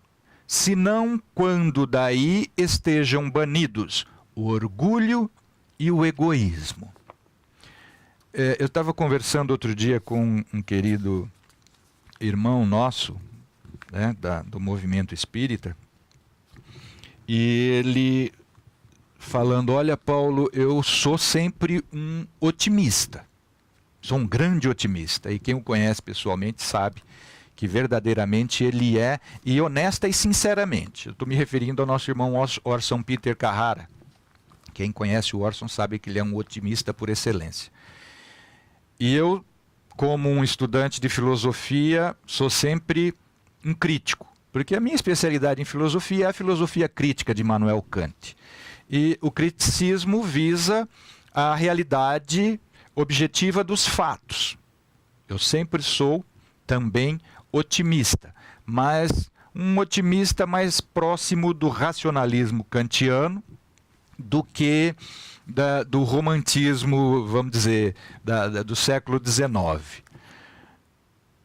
senão quando daí estejam banidos o orgulho e o egoísmo. Eu estava conversando outro dia com um querido irmão nosso, né, do movimento espírita, e ele falando: olha, Paulo, eu sou sempre um otimista, sou um grande otimista, e quem o conhece pessoalmente sabe que verdadeiramente ele é, e honesta e sinceramente. Eu estou me referindo ao nosso irmão Orson Peter Carrara. Quem conhece o Orson sabe que ele é um otimista por excelência. E eu, como um estudante de filosofia, sou sempre um crítico, porque a minha especialidade em filosofia é a filosofia crítica de Immanuel Kant. E o criticismo visa a realidade objetiva dos fatos. Eu sempre sou também otimista, mas um otimista mais próximo do racionalismo kantiano do que do romantismo, vamos dizer, do século XIX.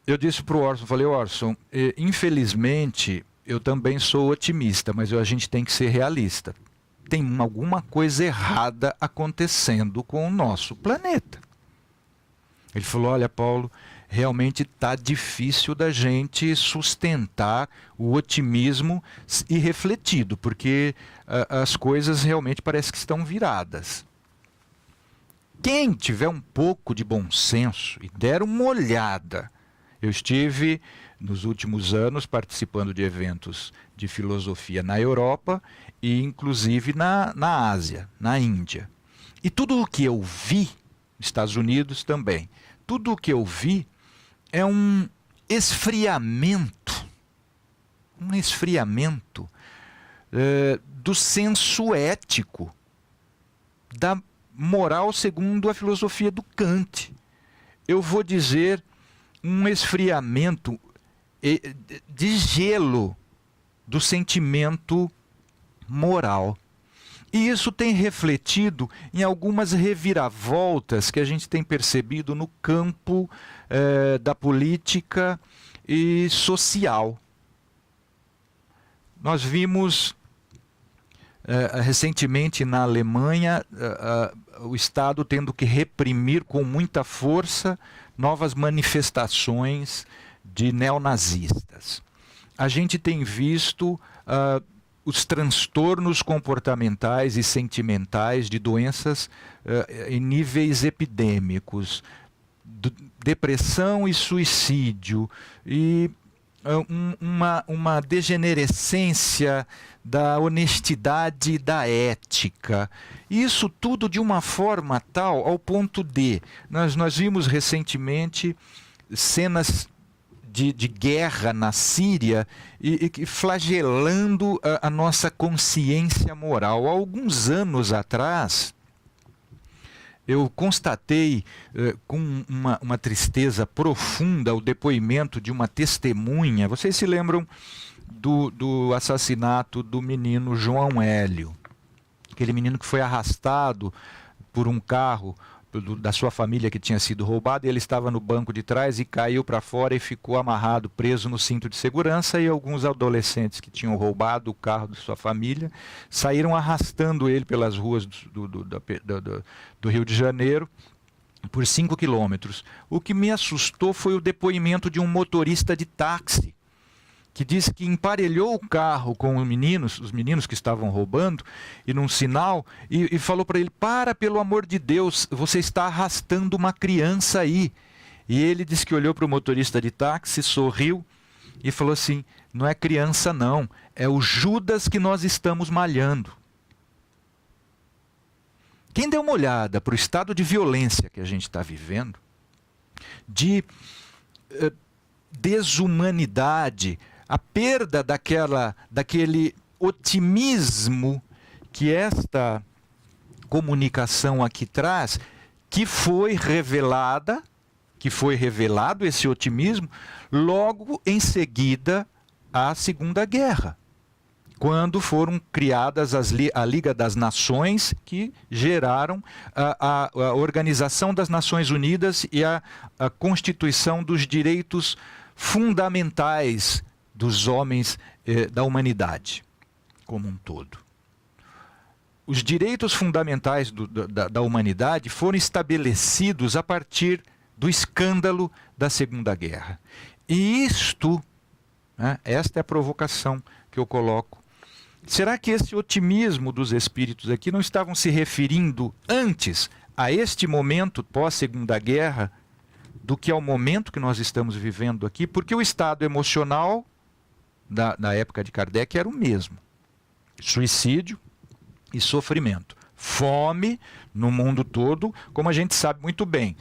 Eu disse para o Orson, falei: Orson, infelizmente eu também sou otimista, mas a gente tem que ser realista. Tem alguma coisa errada acontecendo com o nosso planeta. Ele falou: olha, Paulo, realmente está difícil da gente sustentar o otimismo irrefletido, porque as coisas realmente parece que estão viradas. Quem tiver um pouco de bom senso e der uma olhada, eu estive nos últimos anos participando de eventos de filosofia na Europa e inclusive na Ásia, na Índia. E tudo o que eu vi, Estados Unidos também, tudo o que eu vi é um esfriamento do senso ético, da moral segundo a filosofia do Kant. Eu vou dizer um esfriamento de gelo do sentimento moral. E isso tem refletido em algumas reviravoltas que a gente tem percebido no campo da política e social. Nós vimos recentemente na Alemanha, o Estado tendo que reprimir com muita força novas manifestações de neonazistas. A gente tem visto os transtornos comportamentais e sentimentais de doenças em níveis epidêmicos, depressão e suicídio, e uma degenerescência da honestidade e da ética. Isso tudo de uma forma tal ao ponto de... Nós vimos recentemente cenas de guerra na Síria e flagelando a nossa consciência moral. Há alguns anos atrás, eu constatei com uma tristeza profunda o depoimento de uma testemunha. Vocês se lembram do assassinato do menino João Hélio? Aquele menino que foi arrastado por um carro da sua família que tinha sido roubado, e ele estava no banco de trás e caiu para fora e ficou amarrado, preso no cinto de segurança, e alguns adolescentes que tinham roubado o carro de sua família saíram arrastando ele pelas ruas do Rio de Janeiro por 5 quilômetros. O que me assustou foi o depoimento de um motorista de táxi, que disse que emparelhou o carro com os meninos que estavam roubando, e num sinal, e falou para ele: para, pelo amor de Deus, você está arrastando uma criança aí. E ele disse que olhou para o motorista de táxi, sorriu e falou assim: não é criança não, é o Judas que nós estamos malhando. Quem deu uma olhada para o estado de violência que a gente está vivendo, de desumanidade, a perda daquele otimismo que esta comunicação aqui traz, que foi revelado esse otimismo logo em seguida à Segunda Guerra, quando foram criadas a Liga das Nações, que geraram a Organização das Nações Unidas e a Constituição dos Direitos Fundamentais dos homens, da humanidade como um todo. Os direitos fundamentais da humanidade foram estabelecidos a partir do escândalo da Segunda Guerra. E esta é a provocação que eu coloco. Será que esse otimismo dos espíritos aqui não estavam se referindo antes a este momento pós-Segunda Guerra do que ao momento que nós estamos vivendo aqui? Porque o estado emocional da época de Kardec era o mesmo: suicídio e sofrimento. Fome no mundo todo, como a gente sabe muito bem.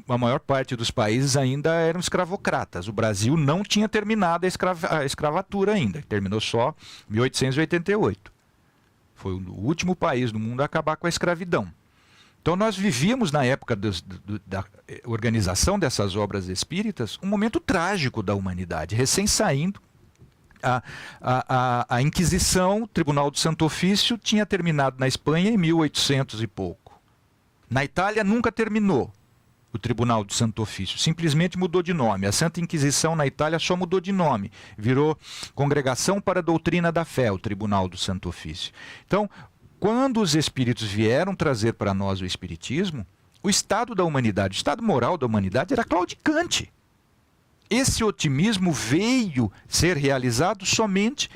A maior parte dos países ainda eram escravocratas. O Brasil não tinha terminado a escravatura ainda, terminou só em 1888. Foi o último país do mundo a acabar com a escravidão. Então nós vivíamos, na época da organização dessas obras espíritas, um momento trágico da humanidade, recém saindo. A Inquisição, o Tribunal do Santo Ofício, tinha terminado na Espanha em 1800 e pouco. Na Itália nunca terminou o Tribunal do Santo Ofício, simplesmente mudou de nome. A Santa Inquisição na Itália só mudou de nome, virou Congregação para a Doutrina da Fé, o Tribunal do Santo Ofício. Então, quando os espíritos vieram trazer para nós o espiritismo, o estado da humanidade, o estado moral da humanidade era claudicante. Esse otimismo veio ser realizado somente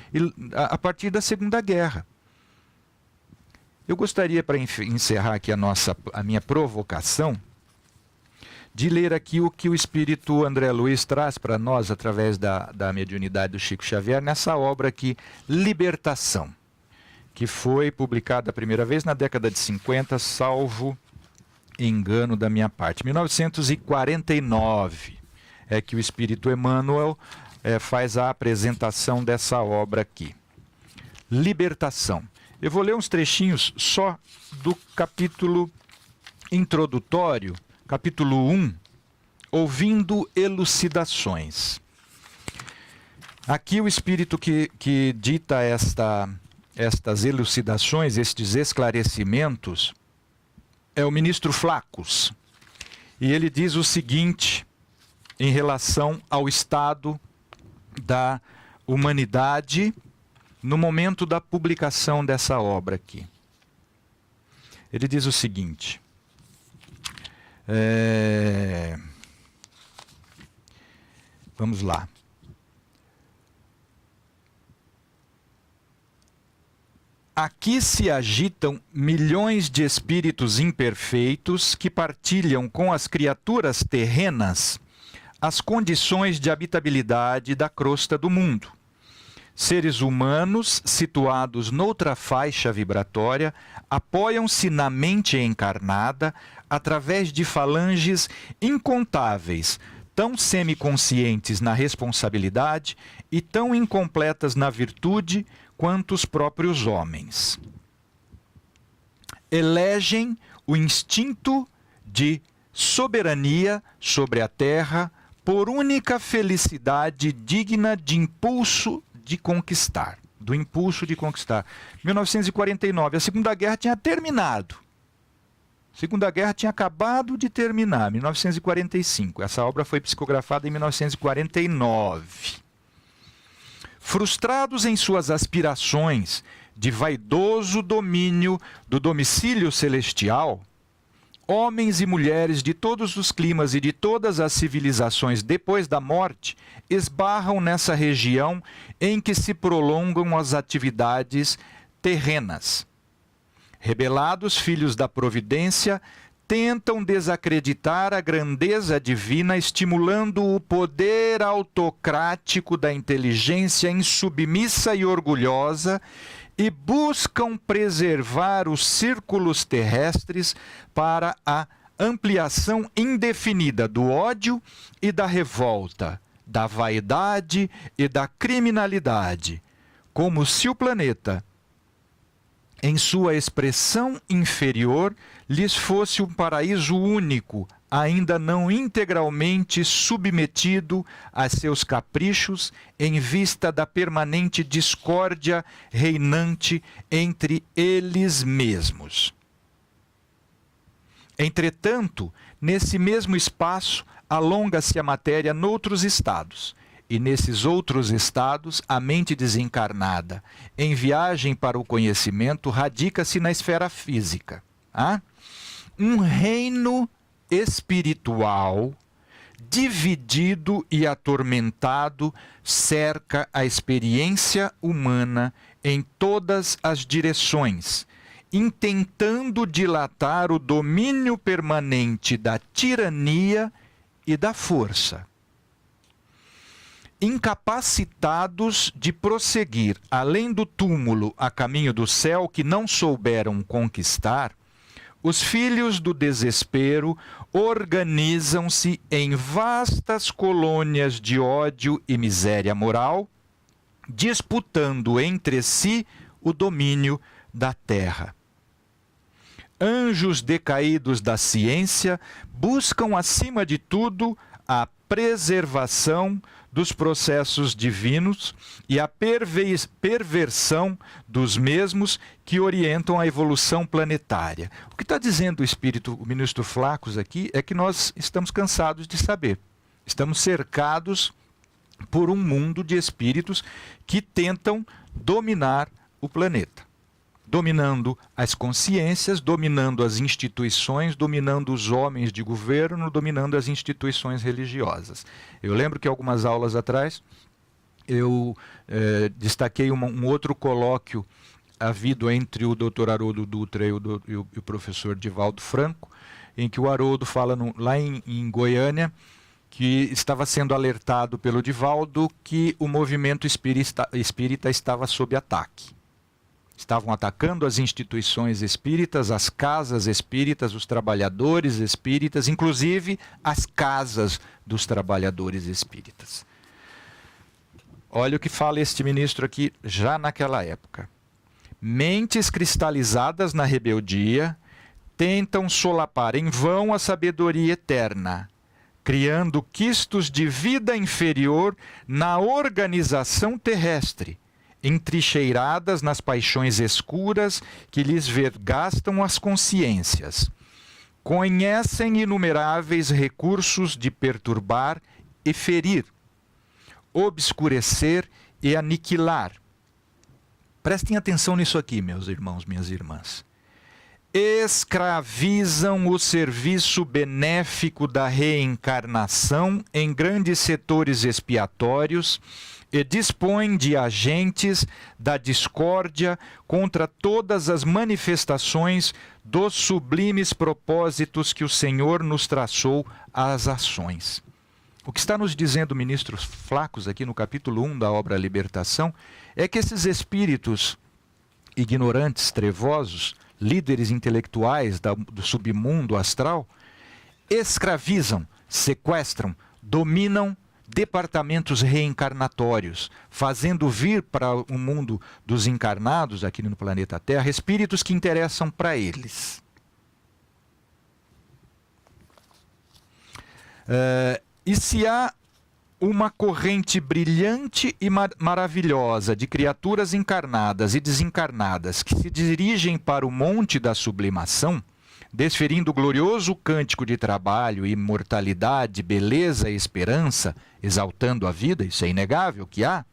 a partir da Segunda Guerra. Eu gostaria, para encerrar aqui a minha provocação, de ler aqui o que o espírito André Luiz traz para nós através da mediunidade do Chico Xavier nessa obra aqui, Libertação, que foi publicada a primeira vez na década de 50, salvo engano da minha parte. 1949 é que o espírito Emmanuel faz a apresentação dessa obra aqui. Libertação. Eu vou ler uns trechinhos só do capítulo introdutório, capítulo 1, Ouvindo Elucidações. Aqui o espírito que dita estas elucidações, estes esclarecimentos, é o ministro Flacos. E ele diz o seguinte em relação ao estado da humanidade no momento da publicação dessa obra aqui. Ele diz o seguinte: vamos lá. Aqui se agitam milhões de espíritos imperfeitos que partilham com as criaturas terrenas as condições de habitabilidade da crosta do mundo. Seres humanos, situados noutra faixa vibratória, apoiam-se na mente encarnada através de falanges incontáveis, tão semiconscientes na responsabilidade e tão incompletas na virtude quanto os próprios homens. Elegem o instinto de soberania sobre a terra por única felicidade digna de impulso de conquistar, do impulso de conquistar. 1949, a Segunda Guerra tinha terminado. A Segunda Guerra tinha acabado de terminar, 1945. Essa obra foi psicografada em 1949. Frustrados em suas aspirações de vaidoso domínio do domicílio celestial, homens e mulheres de todos os climas e de todas as civilizações depois da morte esbarram nessa região em que se prolongam as atividades terrenas. Rebelados filhos da providência tentam desacreditar a grandeza divina, estimulando o poder autocrático da inteligência insubmissa e orgulhosa, e buscam preservar os círculos terrestres para a ampliação indefinida do ódio e da revolta, da vaidade e da criminalidade, como se o planeta, em sua expressão inferior, lhes fosse um paraíso único, ainda não integralmente submetido a seus caprichos, em vista da permanente discórdia reinante entre eles mesmos. Entretanto, nesse mesmo espaço, alonga-se a matéria noutros estados, e nesses outros estados, a mente desencarnada, em viagem para o conhecimento, radica-se na esfera física. Um reino espiritual, dividido e atormentado, cerca a experiência humana em todas as direções, intentando dilatar o domínio permanente da tirania e da força. Incapacitados de prosseguir além do túmulo a caminho do céu que não souberam conquistar, os filhos do desespero organizam-se em vastas colônias de ódio e miséria moral, disputando entre si o domínio da terra. Anjos decaídos da ciência buscam, acima de tudo, a preservação dos processos divinos e a perversão dos mesmos que orientam a evolução planetária. O que está dizendo o ministro Flacos aqui é que nós estamos cansados de saber. Estamos cercados por um mundo de espíritos que tentam dominar o planeta. Dominando as consciências, dominando as instituições, dominando os homens de governo, dominando as instituições religiosas. Eu lembro que algumas aulas atrás eu destaquei um outro colóquio havido entre o Dr. Haroldo Dutra e o professor Divaldo Franco, em que o Haroldo fala lá em Goiânia que estava sendo alertado pelo Divaldo que o movimento espírita estava sob ataque. Estavam atacando as instituições espíritas, as casas espíritas, os trabalhadores espíritas, inclusive as casas dos trabalhadores espíritas. Olha o que fala este ministro aqui já naquela época. Mentes cristalizadas na rebeldia tentam solapar em vão a sabedoria eterna, criando quistos de vida inferior na organização terrestre, entrincheiradas nas paixões escuras que lhes vergastam as consciências. Conhecem inumeráveis recursos de perturbar e ferir, obscurecer e aniquilar. Prestem atenção nisso aqui, meus irmãos, minhas irmãs. Escravizam o serviço benéfico da reencarnação em grandes setores expiatórios e dispõem de agentes da discórdia contra todas as manifestações dos sublimes propósitos que o Senhor nos traçou às ações. O que está nos dizendo o ministro Flacos aqui no capítulo 1 da obra Libertação é que esses espíritos ignorantes, trevosos, líderes intelectuais do submundo astral, escravizam, sequestram, dominam departamentos reencarnatórios, fazendo vir para o mundo dos encarnados aqui no planeta Terra espíritos que interessam para eles. E se há uma corrente brilhante e maravilhosa de criaturas encarnadas e desencarnadas que se dirigem para o monte da sublimação, desferindo o glorioso cântico de trabalho, imortalidade, beleza e esperança, exaltando a vida, isso é inegável que há.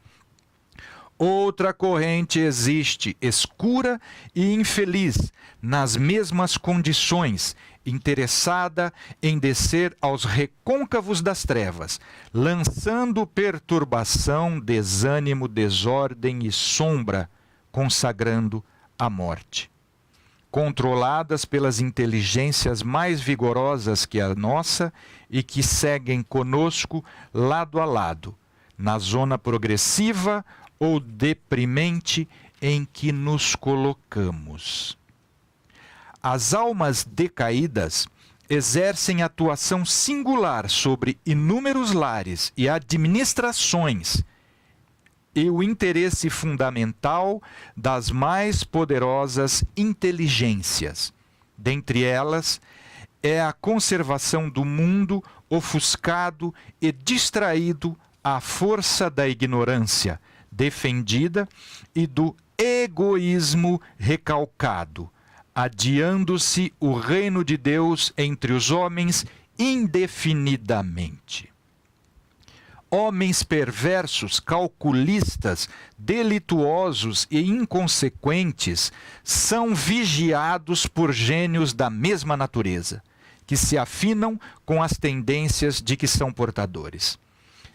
Outra corrente existe, escura e infeliz, nas mesmas condições, interessada em descer aos recôncavos das trevas, lançando perturbação, desânimo, desordem e sombra, consagrando a morte. Controladas pelas inteligências mais vigorosas que a nossa e que seguem conosco lado a lado, na zona progressiva ou deprimente em que nos colocamos. As almas decaídas exercem atuação singular sobre inúmeros lares e administrações e o interesse fundamental das mais poderosas inteligências. Dentre elas, é a conservação do mundo ofuscado e distraído à força da ignorância defendida e do egoísmo recalcado, adiando-se o reino de Deus entre os homens indefinidamente. Homens perversos, calculistas, delituosos e inconsequentes são vigiados por gênios da mesma natureza, que se afinam com as tendências de que são portadores.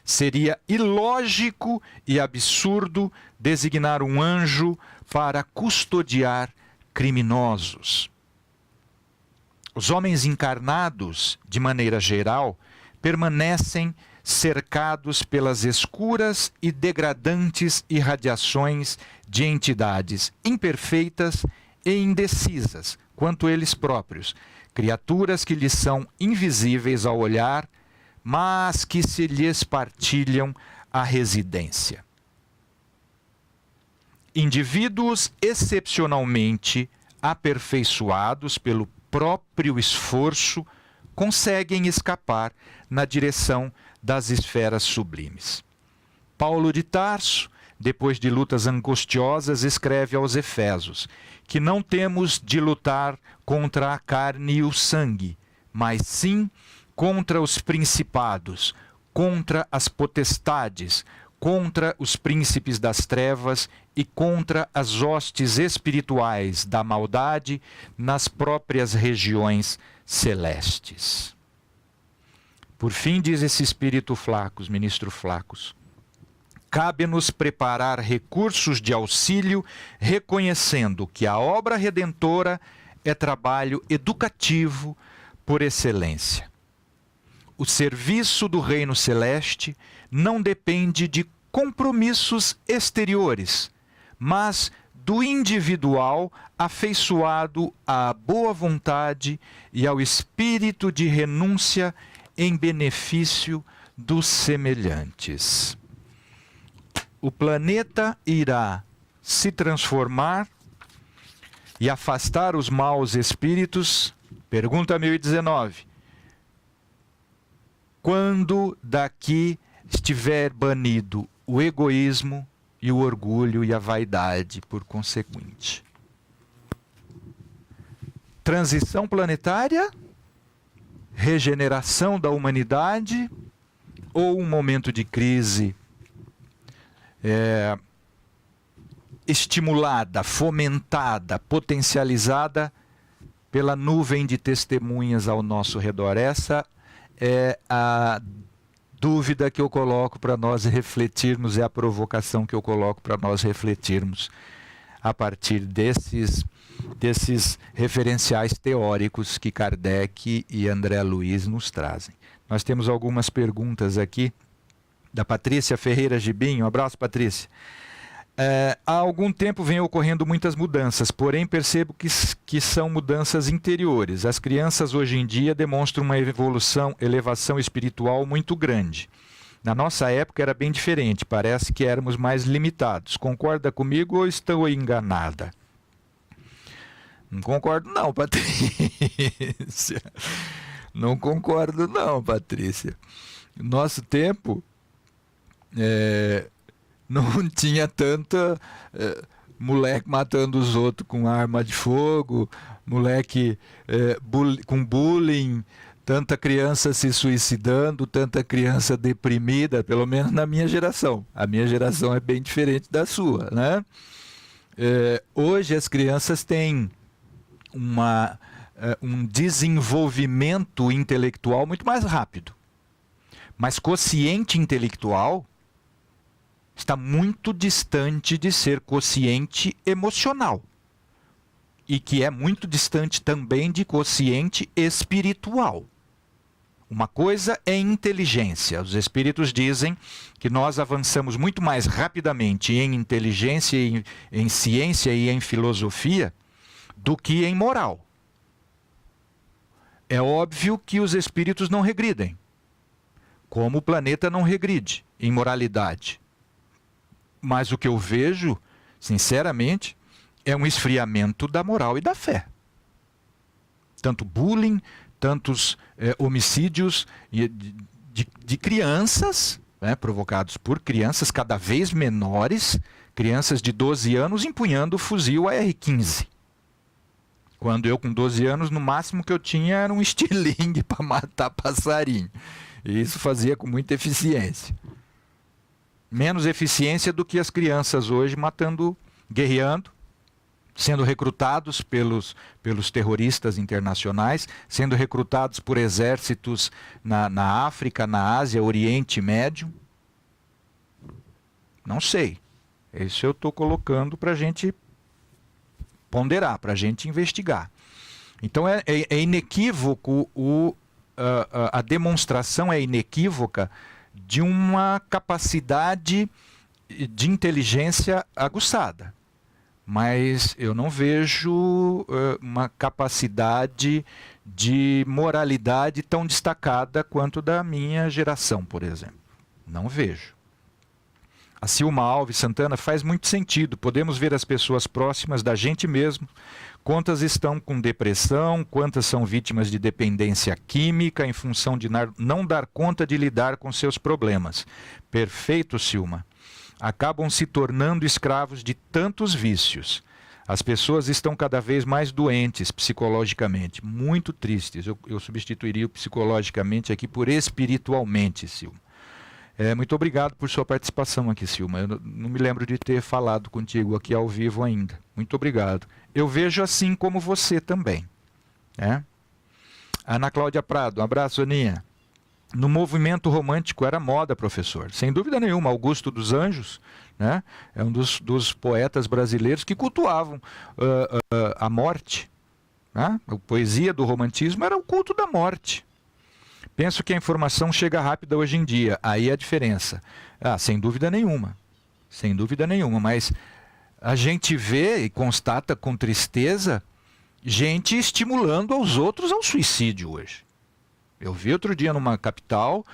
Seria ilógico e absurdo designar um anjo para custodiar criminosos. Os homens encarnados, de maneira geral, permanecem cercados pelas escuras e degradantes irradiações de entidades imperfeitas e indecisas quanto eles próprios, criaturas que lhes são invisíveis ao olhar, mas que se lhes partilham a residência. Indivíduos excepcionalmente aperfeiçoados pelo próprio esforço conseguem escapar na direção das esferas sublimes. Paulo de Tarso, depois de lutas angustiosas, escreve aos Efésios que não temos de lutar contra a carne e o sangue, mas sim contra os principados, contra as potestades, contra os príncipes das trevas e contra as hostes espirituais da maldade nas próprias regiões celestes. Por fim, diz esse espírito Flacos, ministro Flacos, cabe-nos preparar recursos de auxílio, reconhecendo que a obra redentora é trabalho educativo por excelência. O serviço do reino celeste não depende de compromissos exteriores, mas do individual afeiçoado à boa vontade e ao espírito de renúncia em benefício dos semelhantes. O planeta irá se transformar e afastar os maus espíritos. Pergunta 1019. Quando daqui estiver banido o egoísmo e o orgulho e a vaidade por consequente. Transição planetária, regeneração da humanidade ou um momento de crise estimulada, fomentada, potencializada pela nuvem de testemunhas ao nosso redor. Essa é a dúvida que eu coloco para nós refletirmos, é a provocação que eu coloco para nós refletirmos a partir desses referenciais teóricos que Kardec e André Luiz nos trazem. Nós temos algumas perguntas aqui da Patrícia Ferreira Gibinho. Um abraço, Patrícia. Há algum tempo vem ocorrendo muitas mudanças, porém percebo que são mudanças interiores. As crianças hoje em dia demonstram uma elevação espiritual muito grande. Na nossa época era bem diferente, parece que éramos mais limitados. Concorda comigo ou estou enganada? Não concordo não, Patrícia. Não concordo não, Patrícia. Nosso tempo não tinha tanta moleque matando os outros com arma de fogo, moleque com bullying, tanta criança se suicidando, tanta criança deprimida, pelo menos na minha geração. A minha geração é bem diferente da sua, né? Hoje as crianças têm um desenvolvimento intelectual muito mais rápido. Mas quociente intelectual está muito distante de ser quociente emocional. E que é muito distante também de quociente espiritual. Uma coisa é inteligência. Os espíritos dizem que nós avançamos muito mais rapidamente em inteligência, em ciência e em filosofia do que em moral. É óbvio que os espíritos não regridem, como o planeta não regride em moralidade. Mas o que eu vejo, sinceramente, é um esfriamento da moral e da fé. Tanto bullying, tantos homicídios de crianças, provocados por crianças cada vez menores, crianças de 12 anos empunhando o fuzil AR-15. Quando eu, com 12 anos, no máximo que eu tinha era um estilingue para matar passarinho. E isso fazia com muita eficiência. Menos eficiência do que as crianças hoje matando, guerreando, sendo recrutados pelos terroristas internacionais, sendo recrutados por exércitos na África, na Ásia, Oriente Médio. Não sei. Isso eu estou colocando para a gente ponderar, para a gente investigar. Então é inequívoco, a demonstração é inequívoca de uma capacidade de inteligência aguçada. Mas eu não vejo uma capacidade de moralidade tão destacada quanto da minha geração, por exemplo. Não vejo. A Silma Alves Santana faz muito sentido. Podemos ver as pessoas próximas da gente mesmo. Quantas estão com depressão, quantas são vítimas de dependência química em função de não dar conta de lidar com seus problemas. Perfeito, Silma. Acabam se tornando escravos de tantos vícios. As pessoas estão cada vez mais doentes psicologicamente, muito tristes. Eu substituiria o psicologicamente aqui por espiritualmente, Silma. Muito obrigado por sua participação aqui, Silma. Eu não me lembro de ter falado contigo aqui ao vivo ainda. Muito obrigado. Eu vejo assim como você também. Ana Cláudia Prado, um abraço, Aninha. No movimento romântico era moda, professor. Sem dúvida nenhuma, Augusto dos Anjos, né, é um dos poetas brasileiros que cultuavam a morte. Né? A poesia do romantismo era o culto da morte. Penso que a informação chega rápida hoje em dia. Aí é a diferença. Sem dúvida nenhuma. Sem dúvida nenhuma. Mas a gente vê e constata com tristeza gente estimulando aos outros ao suicídio hoje. Eu vi outro dia numa capital,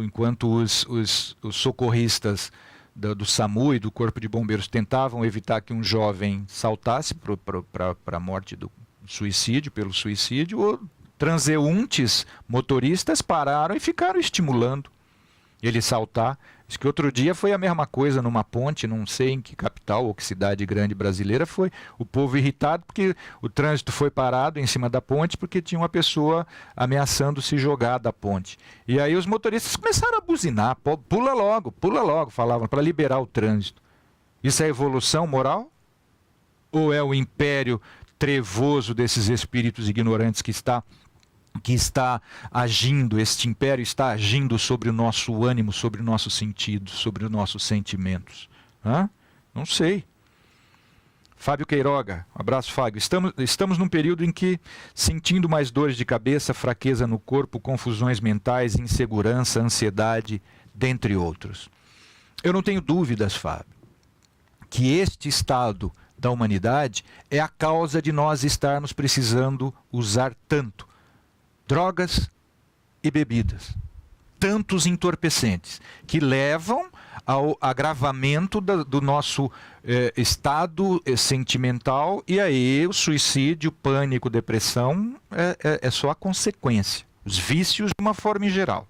enquanto os socorristas do SAMU e do Corpo de Bombeiros tentavam evitar que um jovem saltasse para a morte do suicídio, pelo suicídio, transeuntes motoristas pararam e ficaram estimulando ele saltar. Diz que outro dia foi a mesma coisa numa ponte, não sei em que capital ou que cidade grande brasileira foi, o povo irritado porque o trânsito foi parado em cima da ponte porque tinha uma pessoa ameaçando se jogar da ponte. E aí os motoristas começaram a buzinar, pula logo, falavam, para liberar o trânsito. Isso é evolução moral? Ou é o império trevoso desses espíritos ignorantes que está agindo, este império está agindo sobre o nosso ânimo, sobre o nosso sentido, sobre os nossos sentimentos? Não sei. Fábio Queiroga, um abraço, Fábio. Estamos num período em que, sentindo mais dores de cabeça, fraqueza no corpo, confusões mentais, insegurança, ansiedade, dentre outros. Eu não tenho dúvidas, Fábio, que este estado da humanidade é a causa de nós estarmos precisando usar tanto drogas e bebidas, tantos entorpecentes, que levam ao agravamento do nosso estado sentimental, e aí o suicídio, pânico, depressão é só a consequência. Os vícios de uma forma em geral.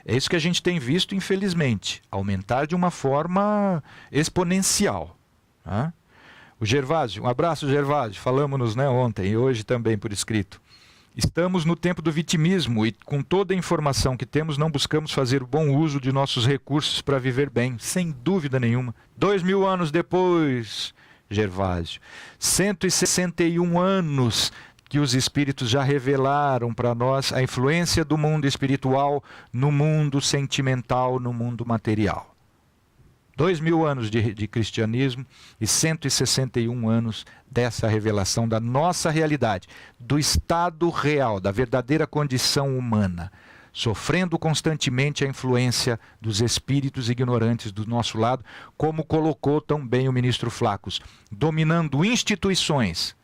É isso que a gente tem visto, infelizmente, aumentar de uma forma exponencial. O Gervásio, um abraço, Gervásio, falamos-nos ontem e hoje também por escrito. Estamos no tempo do vitimismo e, com toda a informação que temos, não buscamos fazer bom uso de nossos recursos para viver bem, sem dúvida nenhuma. 2000 anos depois, Gervásio, 161 anos que os espíritos já revelaram para nós a influência do mundo espiritual no mundo sentimental, no mundo material. 2000 anos de cristianismo e 161 anos dessa revelação da nossa realidade, do estado real, da verdadeira condição humana, sofrendo constantemente a influência dos espíritos ignorantes do nosso lado, como colocou tão bem o ministro Flacos, dominando instituições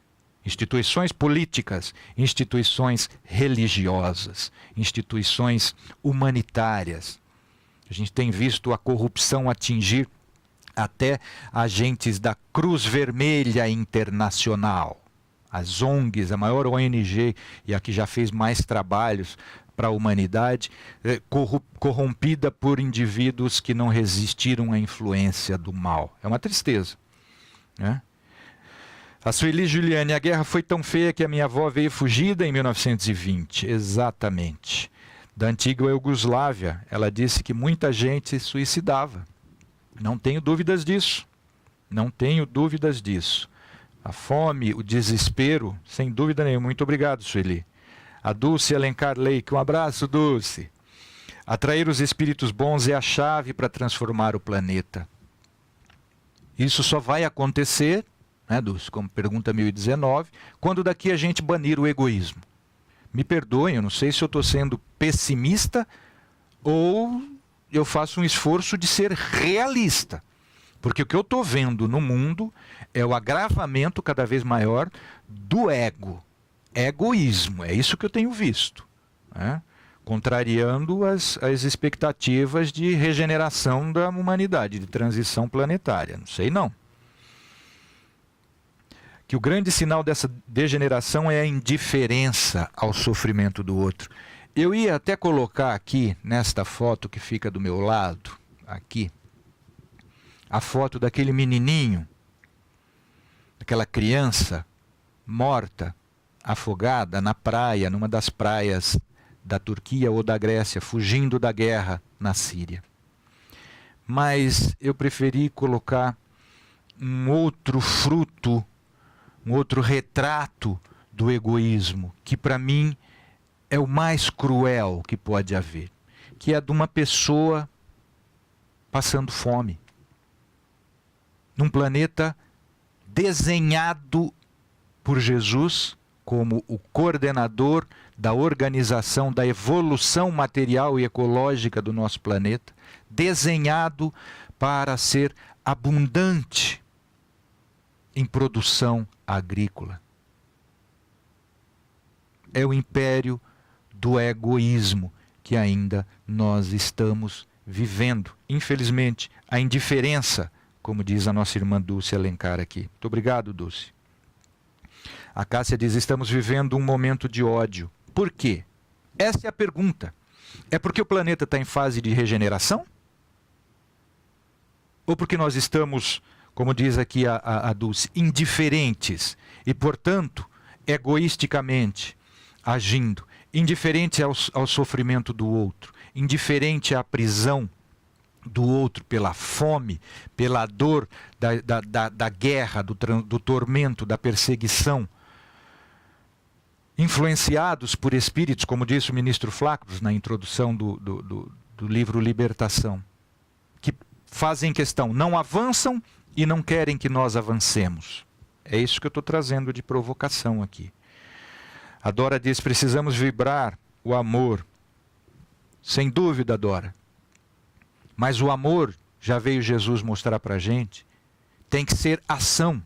políticas, instituições religiosas, instituições humanitárias. A gente tem visto a corrupção atingir até agentes da Cruz Vermelha Internacional, as ONGs, a maior ONG e a que já fez mais trabalhos para a humanidade, corrompida por indivíduos que não resistiram à influência do mal. É uma tristeza, né? A Sueli Juliane, a guerra foi tão feia que a minha avó veio fugida em 1920. Exatamente. Da antiga Iugoslávia, ela disse que muita gente se suicidava. Não tenho dúvidas disso. Não tenho dúvidas disso. A fome, o desespero, sem dúvida nenhuma. Muito obrigado, Sueli. A Dulce Alencar Leite, um abraço, Dulce. Atrair os espíritos bons é a chave para transformar o planeta. Isso só vai acontecer, né, Dulce, como pergunta 1019, quando daqui a gente banir o egoísmo. Me perdoem, eu não sei se eu estou sendo pessimista ou eu faço um esforço de ser realista. Porque o que eu estou vendo no mundo é o agravamento cada vez maior do ego. Egoísmo, é isso que eu tenho visto, né? Contrariando as expectativas de regeneração da humanidade, de transição planetária. Não sei não. Que o grande sinal dessa degeneração é a indiferença ao sofrimento do outro. Eu ia até colocar aqui, nesta foto que fica do meu lado, aqui, a foto daquele menininho, daquela criança morta, afogada na praia, numa das praias da Turquia ou da Grécia, fugindo da guerra na Síria. Mas eu preferi colocar um outro fruto, um outro retrato do egoísmo, que para mim é o mais cruel que pode haver, que é de uma pessoa passando fome, num planeta desenhado por Jesus como o coordenador da organização da evolução material e ecológica do nosso planeta, desenhado para ser abundante em produção agrícola. É o império do egoísmo que ainda nós estamos vivendo. Infelizmente, a indiferença, como diz a nossa irmã Dulce Alencar aqui. Muito obrigado, Dulce. A Cássia diz, estamos vivendo um momento de ódio. Por quê? Essa é a pergunta. É porque o planeta está em fase de regeneração? Ou porque nós estamos, como diz aqui a Dulce, indiferentes e, portanto, egoisticamente agindo, indiferente ao sofrimento do outro, indiferente à prisão do outro, pela fome, pela dor da guerra, do tormento, da perseguição, influenciados por espíritos, como disse o ministro Flacos na introdução do livro Libertação, que fazem questão, não avançam e não querem que nós avancemos. É isso que eu estou trazendo de provocação aqui. A Dora diz, precisamos vibrar o amor. Sem dúvida, Dora. Mas o amor, já veio Jesus mostrar para a gente, tem que ser ação.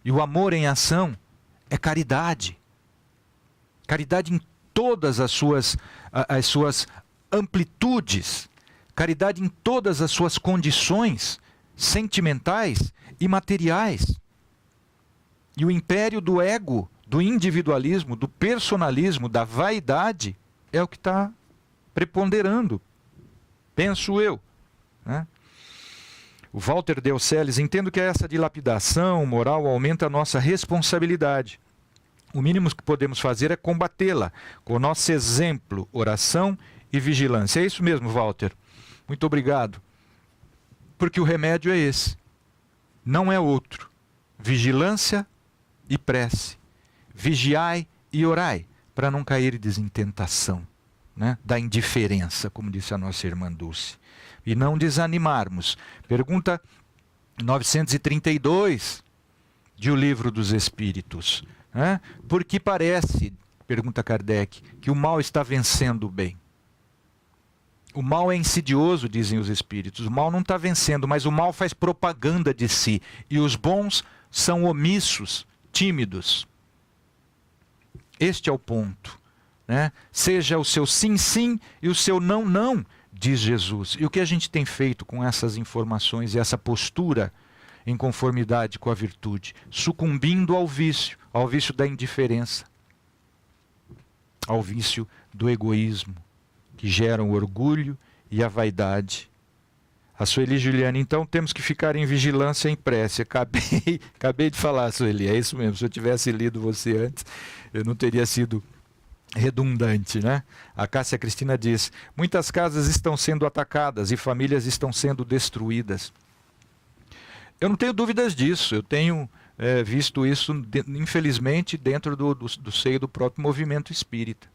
E o amor em ação é caridade. Caridade em todas as suas amplitudes. Caridade em todas as suas condições sentimentais e materiais. E o império do ego, do individualismo, do personalismo, da vaidade, é o que está preponderando. Penso eu. Né? O Walter Deuceles, entendo que essa dilapidação moral aumenta a nossa responsabilidade. O mínimo que podemos fazer é combatê-la, com o nosso exemplo, oração e vigilância. É isso mesmo, Walter. Muito obrigado. Porque o remédio é esse. Não é outro. Vigilância e prece. Vigiai e orai, para não cairdes em tentação, né? Da indiferença, como disse a nossa irmã Dulce. E não desanimarmos. Pergunta 932 de O Livro dos Espíritos. Né? Por que parece, pergunta Kardec, que o mal está vencendo o bem? O mal é insidioso, dizem os espíritos. O mal não está vencendo, mas o mal faz propaganda de si. E os bons são omissos, tímidos. Este é o ponto. Né? Seja o seu sim, sim e o seu não, não, diz Jesus. E o que a gente tem feito com essas informações e essa postura em conformidade com a virtude? Sucumbindo ao vício da indiferença, ao vício do egoísmo, que geram o orgulho e a vaidade. A Sueli Juliana, então temos que ficar em vigilância e em prece. Acabei de falar, Sueli, é isso mesmo. Se eu tivesse lido você antes, eu não teria sido redundante, né? A Cássia Cristina diz, muitas casas estão sendo atacadas e famílias estão sendo destruídas. Eu não tenho dúvidas disso, eu tenho visto isso, infelizmente, dentro do seio do próprio movimento espírita.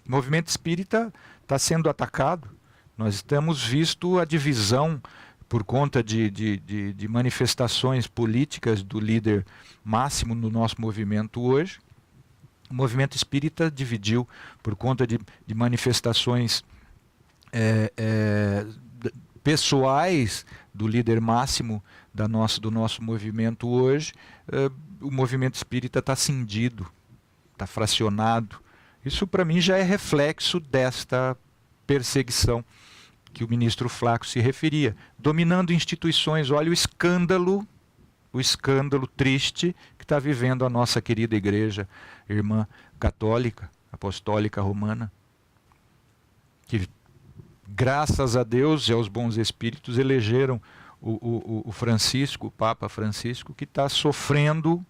O movimento espírita está sendo atacado. Nós temos visto a divisão por conta de manifestações políticas do líder máximo no nosso movimento hoje. O movimento espírita dividiu por conta de manifestações pessoais do líder máximo do nosso movimento hoje. O movimento espírita está cindido, está fracionado. Isso para mim já é reflexo desta perseguição que o ministro Flaco se referia, dominando instituições. Olha o escândalo triste que está vivendo a nossa querida igreja, irmã católica, apostólica romana, que graças a Deus e aos bons espíritos elegeram o Francisco, o Papa Francisco, que está sofrendo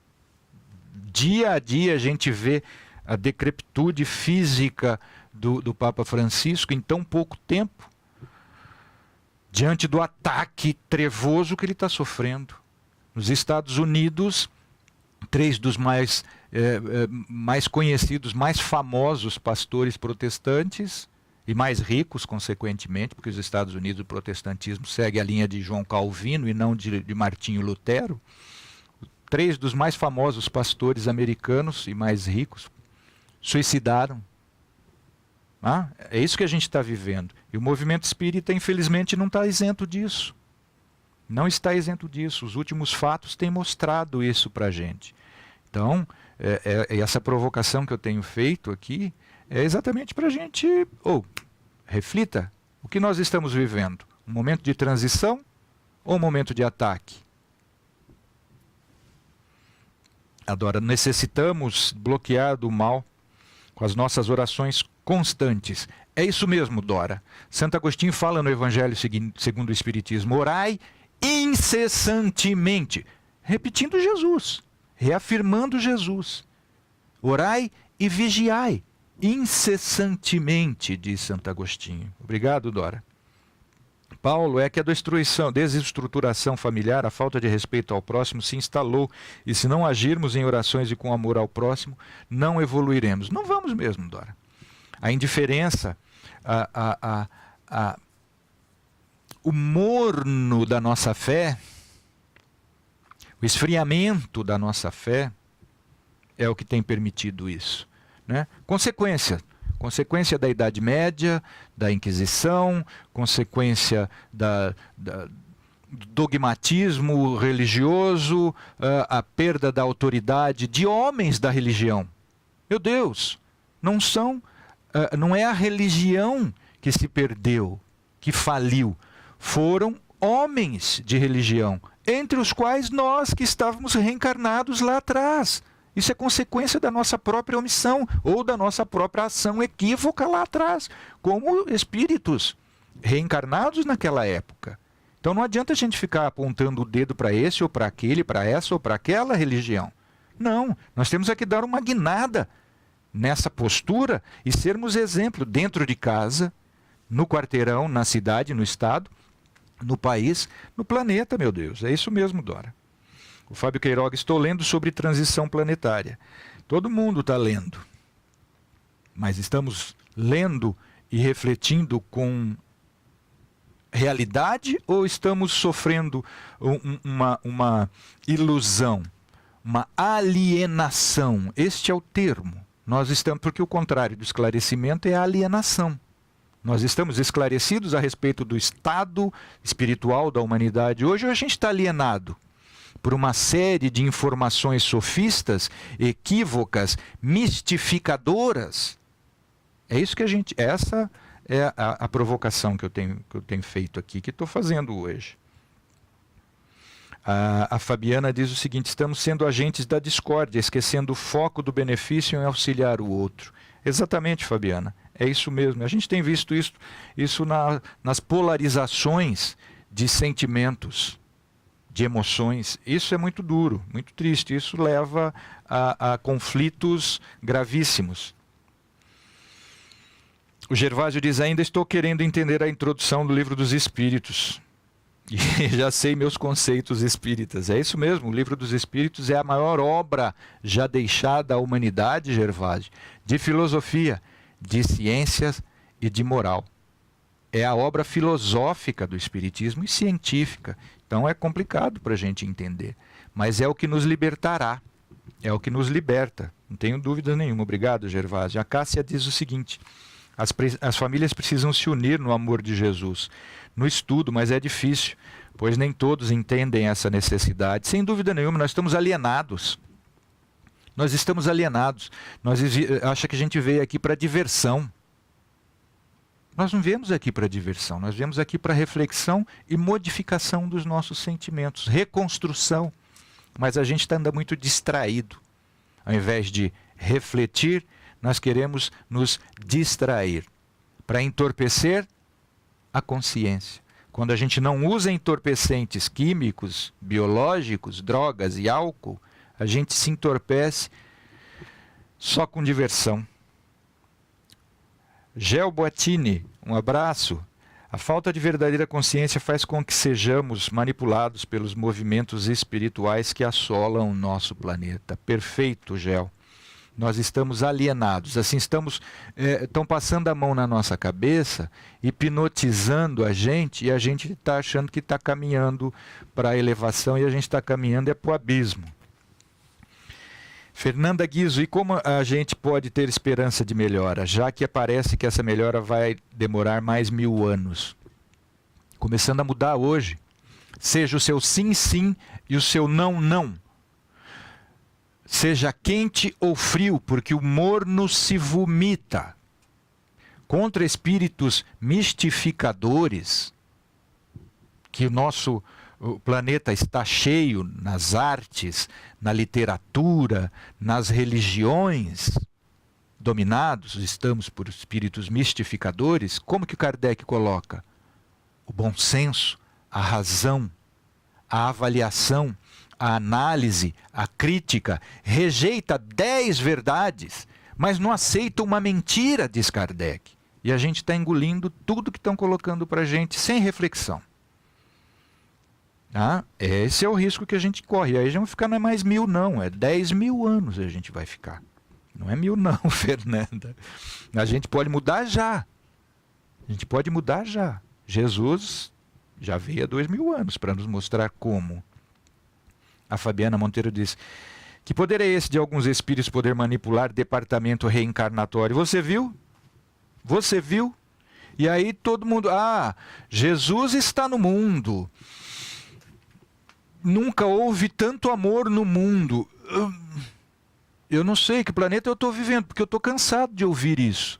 dia a dia. A gente vê a decrepitude física do Papa Francisco em tão pouco tempo, diante do ataque trevoso que ele está sofrendo. Nos Estados Unidos, 3 dos mais conhecidos, mais famosos pastores protestantes, e mais ricos, consequentemente, porque os Estados Unidos, o protestantismo segue a linha de João Calvino e não de Martinho Lutero. 3 dos mais famosos pastores americanos e mais ricos suicidaram. É isso que a gente está vivendo. E o movimento espírita, infelizmente, não está isento disso. Não está isento disso. Os últimos fatos têm mostrado isso para a gente. Então, essa provocação que eu tenho feito aqui é exatamente para a gente, reflita, o que nós estamos vivendo? Um momento de transição ou um momento de ataque? Adora, necessitamos bloquear do mal com as nossas orações constantes. É isso mesmo, Dora. Santo Agostinho fala no Evangelho segundo o Espiritismo, orai incessantemente, repetindo Jesus, reafirmando Jesus. Orai e vigiai incessantemente, diz Santo Agostinho. Obrigado, Dora. Paulo é que a desestruturação familiar, a falta de respeito ao próximo se instalou, e se não agirmos em orações e com amor ao próximo, não evoluiremos. Não vamos mesmo, Dora. A indiferença, o morno da nossa fé, o esfriamento da nossa fé é o que tem permitido isso, né? Consequência da Idade Média, da Inquisição, consequência do dogmatismo religioso, a perda da autoridade de homens da religião. Meu Deus, não é a religião que se perdeu, que faliu. Foram homens de religião, entre os quais nós que estávamos reencarnados lá atrás. Isso é consequência da nossa própria omissão ou da nossa própria ação equívoca lá atrás, como espíritos reencarnados naquela época. Então não adianta a gente ficar apontando o dedo para esse ou para aquele, para essa ou para aquela religião. Não, nós temos que dar uma guinada nessa postura e sermos exemplo dentro de casa, no quarteirão, na cidade, no estado, no país, no planeta, meu Deus. É isso mesmo, Dora. O Fábio Queiroga, estou lendo sobre transição planetária. Todo mundo está lendo. Mas estamos lendo e refletindo com realidade ou estamos sofrendo uma ilusão, uma alienação? Este é o termo. Nós estamos, porque o contrário do esclarecimento é a alienação. Nós estamos esclarecidos a respeito do estado espiritual da humanidade hoje, ou a gente está alienado por uma série de informações sofistas, equívocas, mistificadoras? É isso que essa é a provocação que eu tenho feito aqui, que estou fazendo hoje. A Fabiana diz o seguinte: estamos sendo agentes da discórdia, esquecendo o foco do benefício em auxiliar o outro. Exatamente, Fabiana, é isso mesmo. A gente tem visto isso nas polarizações de sentimentos, de emoções. Isso é muito duro, muito triste. Isso leva a conflitos gravíssimos. O Gervásio diz: ainda estou querendo entender a introdução do Livro dos Espíritos. E já sei meus conceitos espíritas. É isso mesmo, o Livro dos Espíritos é a maior obra já deixada à humanidade, Gervásio, de filosofia, de ciências e de moral. É a obra filosófica do Espiritismo e científica. Então é complicado para a gente entender. Mas é o que nos libertará. É o que nos liberta. Não tenho dúvida nenhuma. Obrigado, Gervásio. A Cássia diz o seguinte: as famílias precisam se unir no amor de Jesus, no estudo, mas é difícil, pois nem todos entendem essa necessidade. Sem dúvida nenhuma, nós estamos alienados. Nós estamos alienados. Nós acha que a gente veio aqui para diversão. Nós não viemos aqui para diversão, nós viemos aqui para reflexão e modificação dos nossos sentimentos, reconstrução. Mas a gente anda muito distraído. Ao invés de refletir, nós queremos nos distrair para entorpecer a consciência. Quando a gente não usa entorpecentes químicos, biológicos, drogas e álcool, a gente se entorpece só com diversão. Gel Boatini, um abraço. A falta de verdadeira consciência faz com que sejamos manipulados pelos movimentos espirituais que assolam o nosso planeta. Perfeito, Gel. Nós estamos alienados, assim estão passando a mão na nossa cabeça, hipnotizando a gente, e a gente está achando que está caminhando para a elevação e a gente está caminhando para o abismo. Fernanda Guizo, e como a gente pode ter esperança de melhora, já que parece que essa melhora vai demorar mais 1000 anos? Começando a mudar hoje. Seja o seu sim, sim e o seu não, não. Seja quente ou frio, porque o morno se vomita. Contra espíritos mistificadores, que o planeta está cheio nas artes, na literatura, nas religiões, dominados estamos por espíritos mistificadores. Como que Kardec coloca? O bom senso, a razão, a avaliação, a análise, a crítica, rejeita 10 verdades, mas não aceita uma mentira, diz Kardec. E a gente está engolindo tudo que estão colocando para a gente sem reflexão. Ah, esse é o risco que a gente corre. Aí a gente vai ficar, não é mais 1000 não, é 10.000 anos a gente vai ficar. Não é 1000 não, Fernanda. A gente pode mudar já. A gente pode mudar já. Jesus já veio há 2000 anos para nos mostrar como. A Fabiana Monteiro diz: que poder é esse de alguns espíritos poder manipular departamento reencarnatório? Você viu? Você viu? E aí todo mundo, Jesus está no mundo. Nunca houve tanto amor no mundo. Eu não sei que planeta eu estou vivendo, porque eu estou cansado de ouvir isso.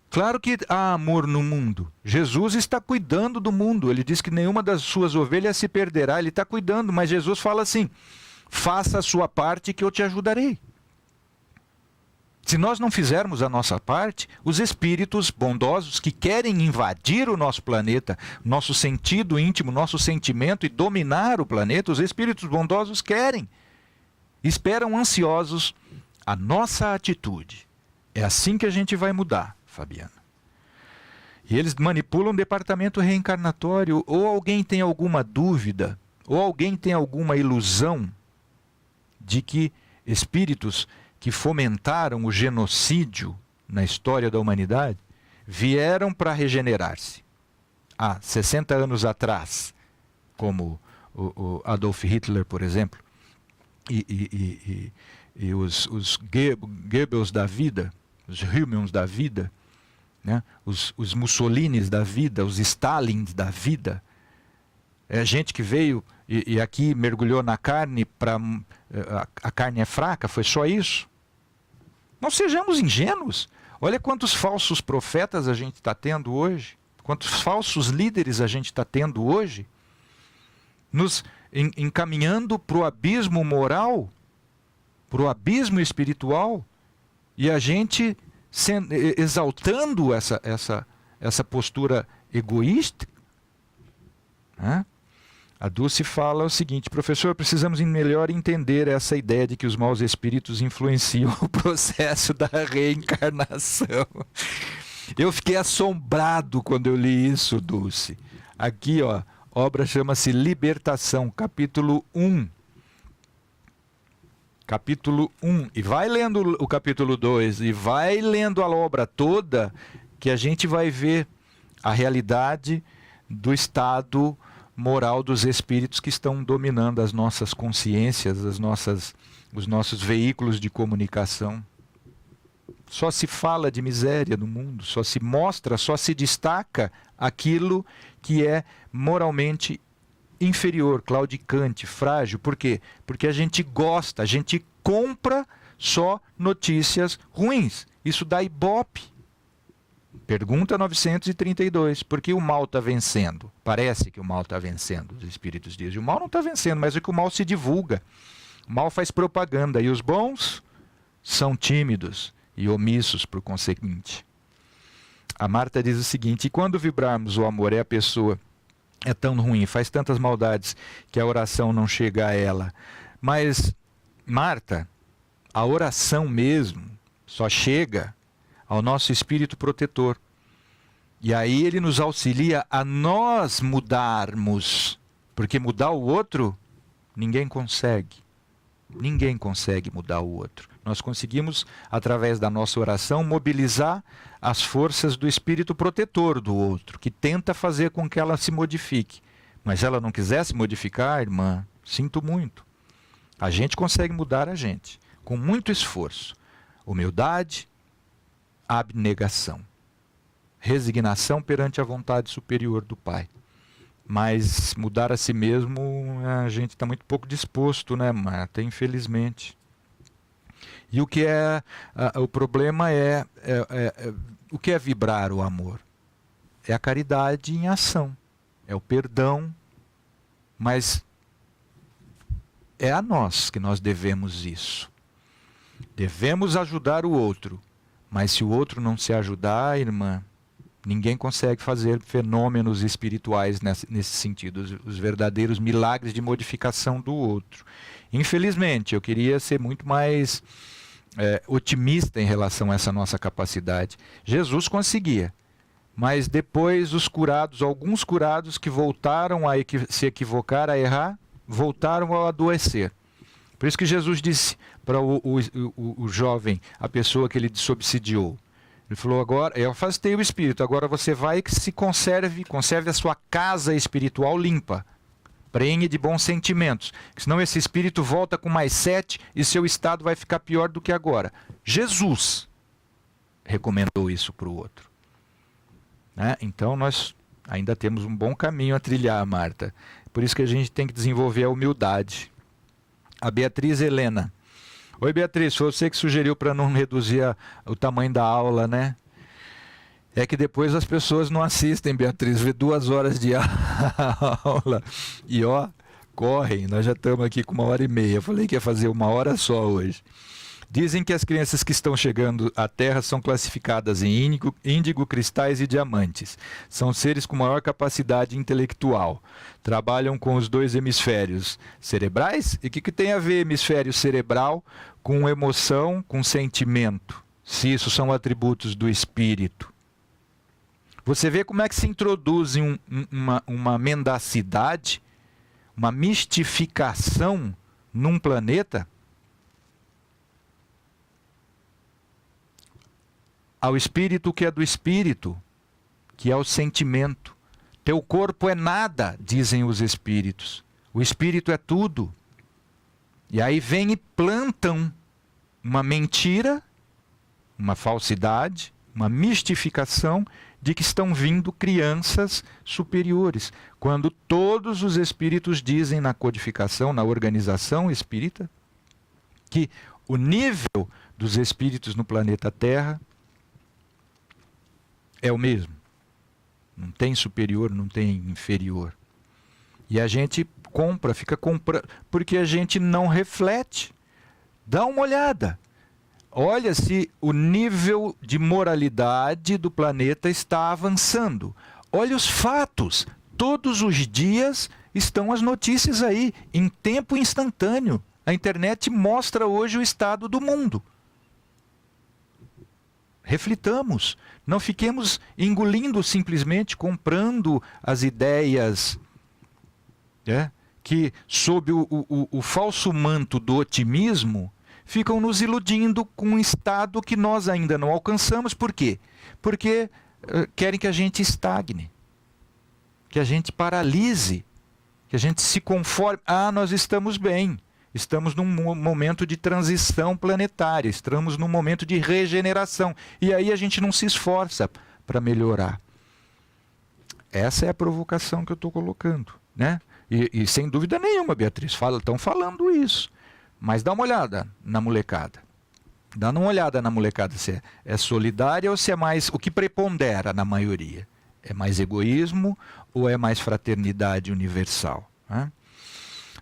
Claro que há amor no mundo. Jesus está cuidando do mundo. Ele diz que nenhuma das suas ovelhas se perderá. Ele está cuidando, mas Jesus fala assim: faça a sua parte que eu te ajudarei. Se nós não fizermos a nossa parte, os espíritos bondosos que querem invadir o nosso planeta, nosso sentido íntimo, nosso sentimento e dominar o planeta, os espíritos bondosos querem. Esperam ansiosos a nossa atitude. É assim que a gente vai mudar, Fabiana. E eles manipulam o departamento reencarnatório. Ou alguém tem alguma dúvida, ou alguém tem alguma ilusão de que espíritos que fomentaram o genocídio na história da humanidade vieram para regenerar-se. Há 60 anos atrás, como o Adolf Hitler, por exemplo, e os Goebbels da vida, os Himmels da vida, né? os Mussolinis da vida, os Stalins da vida. É gente que veio e aqui mergulhou na carne, a carne é fraca, foi só isso? Não sejamos ingênuos. Olha quantos falsos profetas a gente está tendo hoje, quantos falsos líderes a gente está tendo hoje, nos encaminhando para o abismo moral, para o abismo espiritual, e a gente exaltando essa postura egoísta. Né? A Dulce fala o seguinte: professor, precisamos melhor entender essa ideia de que os maus espíritos influenciam o processo da reencarnação. Eu fiquei assombrado quando eu li isso, Dulce. Aqui, ó, a obra chama-se Libertação, capítulo 1. Capítulo 1. E vai lendo o capítulo 2, e vai lendo a obra toda, que a gente vai ver a realidade do estado moral dos espíritos que estão dominando as nossas consciências, os nossos veículos de comunicação. Só se fala de miséria no mundo, só se mostra, só se destaca aquilo que é moralmente inferior, claudicante, frágil. Por quê? Porque a gente gosta, a gente compra só notícias ruins. Isso dá ibope. Pergunta 932, por que o mal está vencendo? Parece que o mal está vencendo, os espíritos dizem. O mal não está vencendo, mas é que o mal se divulga. O mal faz propaganda, e os bons são tímidos e omissos por conseguinte. A Marta diz o seguinte: e quando vibrarmos o amor, a pessoa é tão ruim, faz tantas maldades que a oração não chega a ela. Mas, Marta, a oração mesmo só chega ao nosso espírito protetor. E aí ele nos auxilia a nós mudarmos. Porque mudar o outro, ninguém consegue. Ninguém consegue mudar o outro. Nós conseguimos, através da nossa oração, mobilizar as forças do espírito protetor do outro, que tenta fazer com que ela se modifique. Mas se ela não quiser se modificar, irmã, sinto muito. A gente consegue mudar a gente, com muito esforço. Humildade, abnegação, resignação perante a vontade superior do Pai. Mas mudar a si mesmo, a gente está muito pouco disposto, né, Marta? Infelizmente. E o que o problema o que é vibrar o amor? É a caridade em ação, é o perdão, mas é a nós que nós devemos isso. Devemos ajudar o outro. Mas se o outro não se ajudar, irmã, ninguém consegue fazer fenômenos espirituais nesse sentido, os verdadeiros milagres de modificação do outro. Infelizmente, eu queria ser muito mais otimista em relação a essa nossa capacidade. Jesus conseguia. Mas depois os curados, alguns curados que voltaram a se equivocar, a errar, voltaram a adoecer. Por isso que Jesus disse para o jovem, a pessoa que ele desobsidiou. Ele falou, agora, eu afastei o espírito, agora você vai que se conserve a sua casa espiritual limpa. Prenhe de bons sentimentos, senão esse espírito volta com mais 7 e seu estado vai ficar pior do que agora. Jesus recomendou isso para o outro. Né? Então nós ainda temos um bom caminho a trilhar, Marta. Por isso que a gente tem que desenvolver a humildade. A Beatriz Helena. Oi, Beatriz, foi você que sugeriu para não reduzir o tamanho da aula, né? É que depois as pessoas não assistem, Beatriz, vê 2 horas de aula e correm. Nós já estamos aqui com 1h30. Eu falei que ia fazer 1 hora só hoje. Dizem que as crianças que estão chegando à Terra são classificadas em índigo, cristais e diamantes. São seres com maior capacidade intelectual. Trabalham com os 2 hemisférios cerebrais. E o que tem a ver hemisfério cerebral com emoção, com sentimento? Se isso são atributos do espírito. Você vê como é que se introduz uma mendacidade, uma mistificação num planeta? Ao espírito que é do espírito, que é o sentimento. Teu corpo é nada, dizem os espíritos. O espírito é tudo. E aí vem e plantam uma mentira, uma falsidade, uma mistificação de que estão vindo crianças superiores. Quando todos os espíritos dizem na codificação, na organização espírita, que o nível dos espíritos no planeta Terra é o mesmo. Não tem superior, não tem inferior. E a gente fica comprando, porque a gente não reflete. Dá uma olhada. Olha se o nível de moralidade do planeta está avançando. Olha os fatos. Todos os dias estão as notícias aí, em tempo instantâneo. A internet mostra hoje o estado do mundo. Reflitamos. Não fiquemos engolindo simplesmente, comprando as ideias que, sob o falso manto do otimismo, ficam nos iludindo com um estado que nós ainda não alcançamos. Por quê? Porque querem que a gente estagne, que a gente paralise, que a gente se conforme. Nós estamos bem. Estamos num momento de transição planetária, estamos num momento de regeneração. E aí a gente não se esforça para melhorar. Essa é a provocação que eu estou colocando. Né? E sem dúvida nenhuma, Beatriz, estão falando isso. Mas dá uma olhada na molecada. Dá uma olhada na molecada se é solidária ou se é mais o que prepondera na maioria. É mais egoísmo ou é mais fraternidade universal? Né?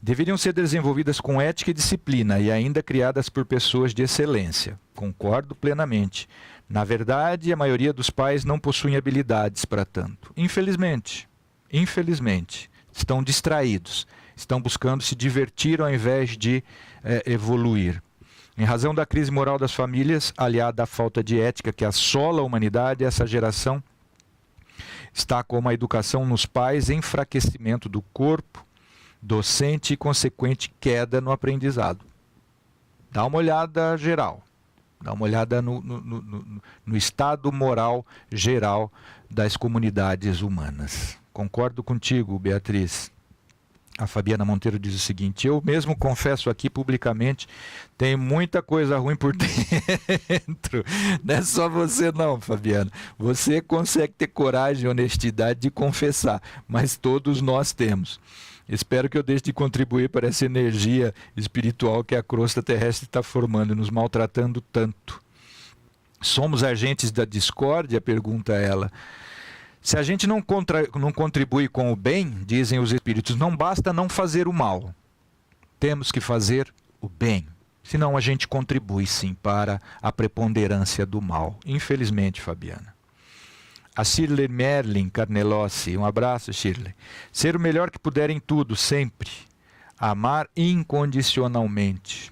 Deveriam ser desenvolvidas com ética e disciplina e ainda criadas por pessoas de excelência. Concordo plenamente. Na verdade, a maioria dos pais não possuem habilidades para tanto. Infelizmente, estão distraídos. Estão buscando se divertir ao invés de evoluir. Em razão da crise moral das famílias, aliada à falta de ética que assola a humanidade, essa geração está como a educação nos pais, enfraquecimento do corpo, docente e consequente queda no aprendizado. Dá uma olhada geral. Dá uma olhada no estado moral geral das comunidades humanas. Concordo contigo, Beatriz. A Fabiana Monteiro diz o seguinte: eu mesmo confesso aqui publicamente, tem muita coisa ruim por dentro. Não é só você não, Fabiana. Você consegue ter coragem e honestidade de confessar, mas todos nós temos. Espero que eu deixe de contribuir para essa energia espiritual que a crosta terrestre está formando, nos maltratando tanto. Somos agentes da discórdia? Pergunta ela. Se a gente não contribui com o bem, dizem os espíritos, não basta não fazer o mal. Temos que fazer o bem. Senão a gente contribui sim para a preponderância do mal. Infelizmente, Fabiana. A Shirley Merlin Carnelossi, um abraço, Shirley. Ser o melhor que puder em tudo, sempre. Amar incondicionalmente.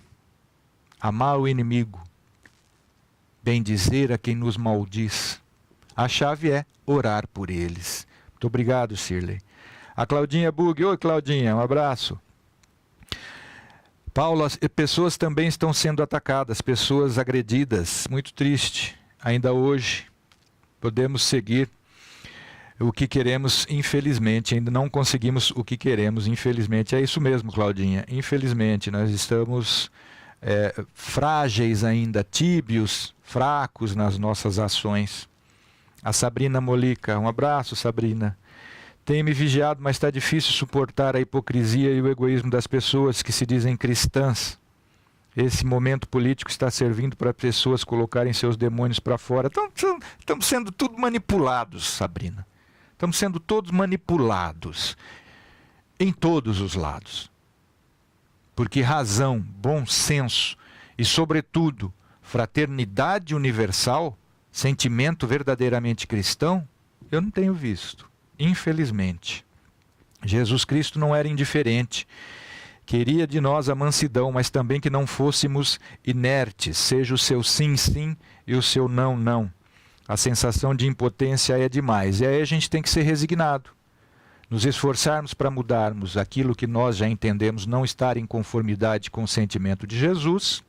Amar o inimigo. bendizer a quem nos maldiz. A chave é orar por eles. Muito obrigado, Shirley. A Claudinha Bug. Oi, Claudinha, um abraço. Paulo, as pessoas também estão sendo atacadas, pessoas agredidas. Muito triste. Ainda hoje, podemos seguir o que queremos, infelizmente. Ainda não conseguimos o que queremos, infelizmente. É isso mesmo, Claudinha. Infelizmente, nós estamos frágeis ainda, tíbios, fracos nas nossas ações. A Sabrina Molica. Um abraço, Sabrina. Tenho me vigiado, mas está difícil suportar a hipocrisia e o egoísmo das pessoas que se dizem cristãs. Esse momento político está servindo para pessoas colocarem seus demônios para fora. Estamos sendo tudo manipulados, Sabrina. Estamos sendo todos manipulados. Em todos os lados. Porque razão, bom senso e, sobretudo, fraternidade universal, sentimento verdadeiramente cristão, eu não tenho visto. Infelizmente. Jesus Cristo não era indiferente. Queria de nós a mansidão, mas também que não fôssemos inertes, seja o seu sim, sim e o seu não, não. A sensação de impotência é demais. E aí a gente tem que ser resignado. Nos esforçarmos para mudarmos aquilo que nós já entendemos não estar em conformidade com o sentimento de Jesus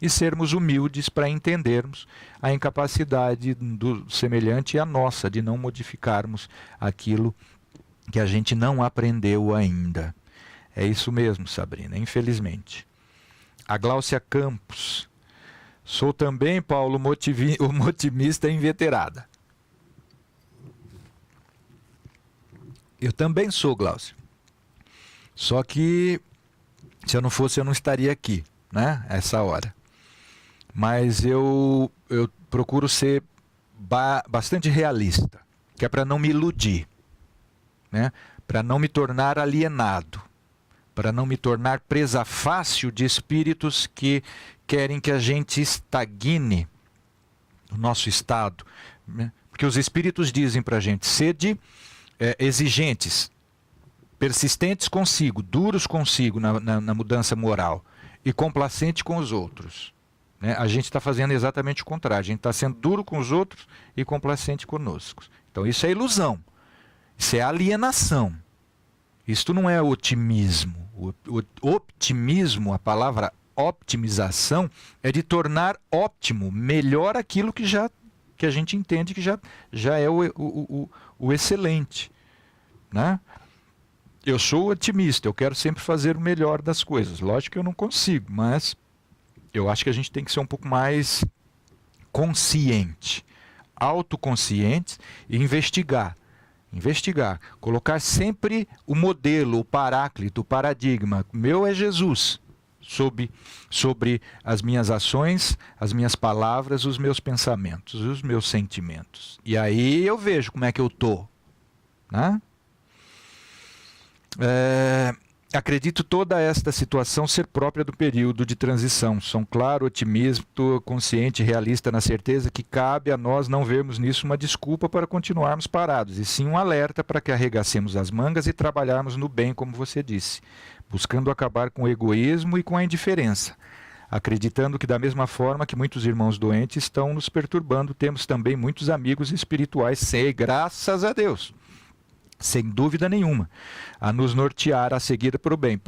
e sermos humildes para entendermos a incapacidade do semelhante e a nossa de não modificarmos aquilo que a gente não aprendeu ainda. É isso mesmo, Sabrina, infelizmente. A Gláucia Campos. Sou também, Paulo, uma otimista inveterada. Eu também sou, Gláucia. Só que, se eu não fosse, eu não estaria aqui, né? Essa hora. Mas eu procuro ser bastante realista, que é para não me iludir, né? Para não me tornar alienado, para não me tornar presa fácil de espíritos que querem que a gente estagne no nosso estado, né? Porque os espíritos dizem para a gente, sede exigentes, persistentes consigo, duros consigo na mudança moral e complacente com os outros. Né? A gente está fazendo exatamente o contrário. A gente está sendo duro com os outros e complacente conosco. Então isso é ilusão. Isso é alienação. Isso não é otimismo. O optimismo, a palavra optimização, é de tornar óptimo, melhor aquilo que a gente entende que já é o excelente. Né? Eu sou otimista, eu quero sempre fazer o melhor das coisas. Lógico que eu não consigo, mas eu acho que a gente tem que ser um pouco mais consciente, autoconsciente e investigar. Colocar sempre o modelo, o paráclito, o paradigma. O meu é Jesus, sobre as minhas ações, as minhas palavras, os meus pensamentos, os meus sentimentos. E aí eu vejo como é que eu estou. Né? Acredito toda esta situação ser própria do período de transição. Sou claro, otimista, consciente e realista na certeza que cabe a nós não vermos nisso uma desculpa para continuarmos parados, e sim um alerta para que arregacemos as mangas e trabalharmos no bem, como você disse, buscando acabar com o egoísmo e com a indiferença. Acreditando que da mesma forma que muitos irmãos doentes estão nos perturbando, temos também muitos amigos espirituais, sei, graças a Deus. Sem dúvida nenhuma, a nos nortear a seguir para o bem.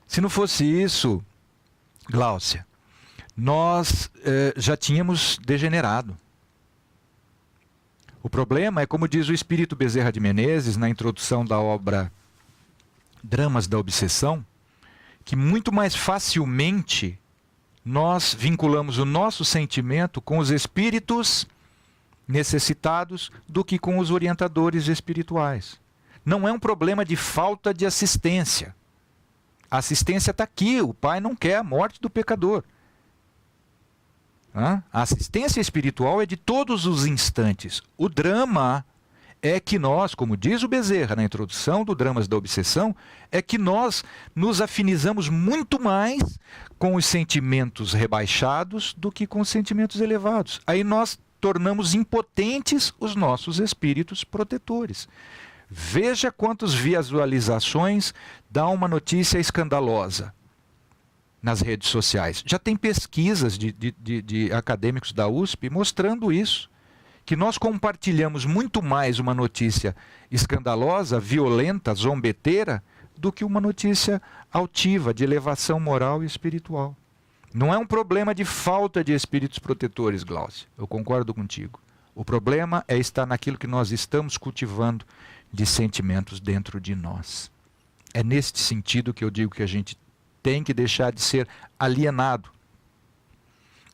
Se não fosse isso, Gláucia, nós já tínhamos degenerado. O problema é, como diz o Espírito Bezerra de Menezes, na introdução da obra Dramas da Obsessão, que muito mais facilmente nós vinculamos o nosso sentimento com os espíritos necessitados do que com os orientadores espirituais. Não é um problema de falta de assistência. A assistência está aqui, o Pai não quer a morte do pecador. A assistência espiritual é de todos os instantes. O drama é que nós, como diz o Bezerra na introdução do Dramas da Obsessão, é que nós nos afinizamos muito mais com os sentimentos rebaixados do que com os sentimentos elevados. Aí nós tornamos impotentes os nossos espíritos protetores. Veja quantas visualizações dá uma notícia escandalosa. nas redes sociais. Já tem pesquisas de acadêmicos da USP mostrando isso, que nós compartilhamos muito mais uma notícia escandalosa, violenta, zombeteira, do que uma notícia altiva, de elevação moral e espiritual. Não é um problema de falta de espíritos protetores, Glaucio. Eu concordo contigo. O problema é estar naquilo que nós estamos cultivando de sentimentos dentro de nós. É neste sentido que eu digo que a gente tem que deixar de ser alienado.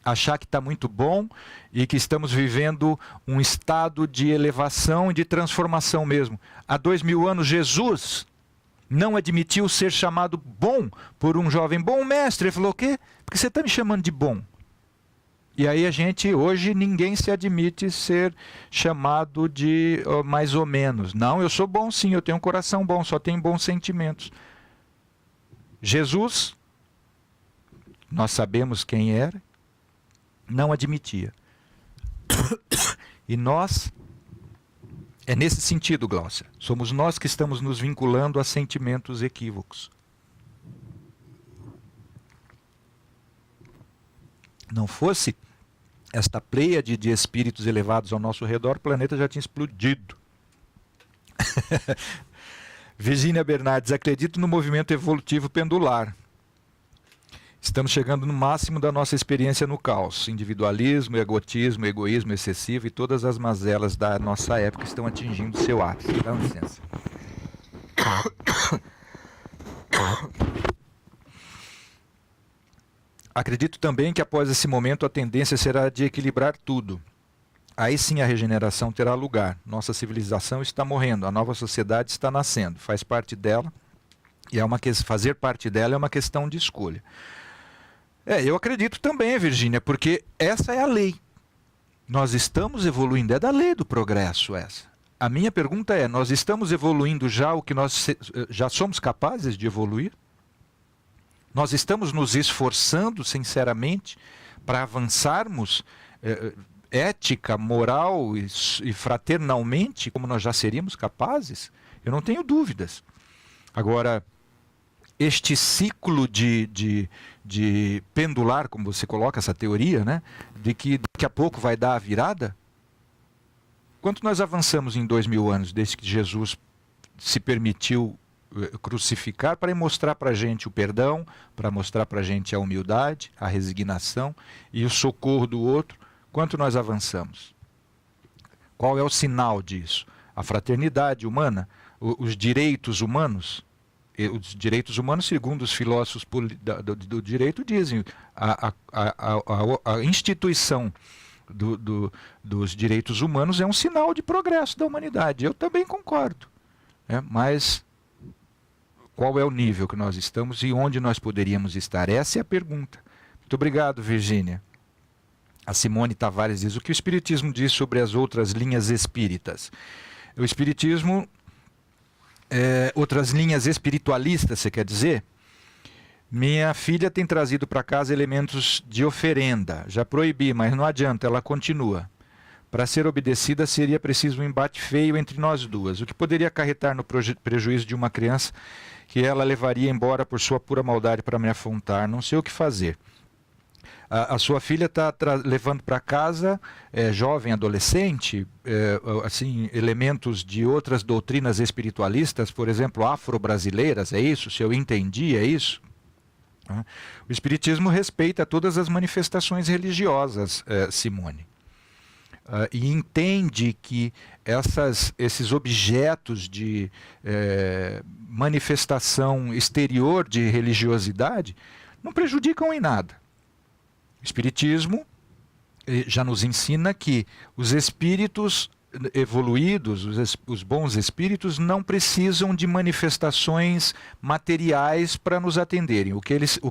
Achar que está muito bom e que estamos vivendo um estado de elevação e de transformação mesmo. Há 2000 anos, Jesus não admitiu ser chamado bom por um jovem. Bom mestre, ele falou, o quê? Porque você está me chamando de bom. E aí hoje ninguém se admite ser chamado de mais ou menos. Não, eu sou bom sim, eu tenho um coração bom, só tenho bons sentimentos. Jesus, nós sabemos quem era, não admitia. E nós, é nesse sentido, Glaucia, somos nós que estamos nos vinculando a sentimentos equívocos. Não fosse esta pleiade de espíritos elevados ao nosso redor, o planeta já tinha explodido. Virginia Bernardes, acredito no movimento evolutivo pendular. Estamos chegando no máximo da nossa experiência no caos. Individualismo, egotismo, egoísmo excessivo e todas as mazelas da nossa época estão atingindo seu ápice. Dá licença. Acredito também que após esse momento a tendência será de equilibrar tudo. Aí sim a regeneração terá lugar. Nossa civilização está morrendo, a nova sociedade está nascendo. Faz parte dela, e fazer parte dela é uma questão de escolha. Eu acredito também, Virgínia, porque essa é a lei. Nós estamos evoluindo, é da lei do progresso essa. A minha pergunta é, nós estamos evoluindo já o que nós já somos capazes de evoluir? Nós estamos nos esforçando sinceramente para avançarmos ética, moral e fraternalmente, como nós já seríamos capazes? Eu não tenho dúvidas. Agora, este ciclo de pendular, como você coloca essa teoria, né, de que daqui a pouco vai dar a virada, quanto nós avançamos em 2000 anos, desde que Jesus se permitiu crucificar, para mostrar para a gente o perdão, para mostrar para a gente a humildade, a resignação e o socorro do outro, quanto nós avançamos? Qual é o sinal disso? A fraternidade humana, os direitos humanos. Os direitos humanos, segundo os filósofos do direito, dizem a instituição dos direitos humanos é um sinal de progresso da humanidade. Eu também concordo. Mas qual é o nível que nós estamos e onde nós poderíamos estar? Essa é a pergunta. Muito obrigado, Virgínia. A Simone Tavares diz, o que o Espiritismo diz sobre as outras linhas espíritas? O Espiritismo... outras linhas espiritualistas, você quer dizer? Minha filha tem trazido para casa elementos de oferenda. Já proibi, mas não adianta, ela continua. Para ser obedecida seria preciso um embate feio entre nós duas, o que poderia acarretar no prejuízo de uma criança que ela levaria embora por sua pura maldade para me afrontar. Não sei o que fazer. A sua filha está levando para casa, jovem, adolescente, assim, elementos de outras doutrinas espiritualistas, por exemplo, afro-brasileiras, é isso? Se eu entendi, é isso? O Espiritismo respeita todas as manifestações religiosas, Simone. E entende que esses objetos de manifestação exterior de religiosidade não prejudicam em nada. O Espiritismo já nos ensina que os espíritos evoluídos, os bons espíritos, não precisam de manifestações materiais para nos atenderem. O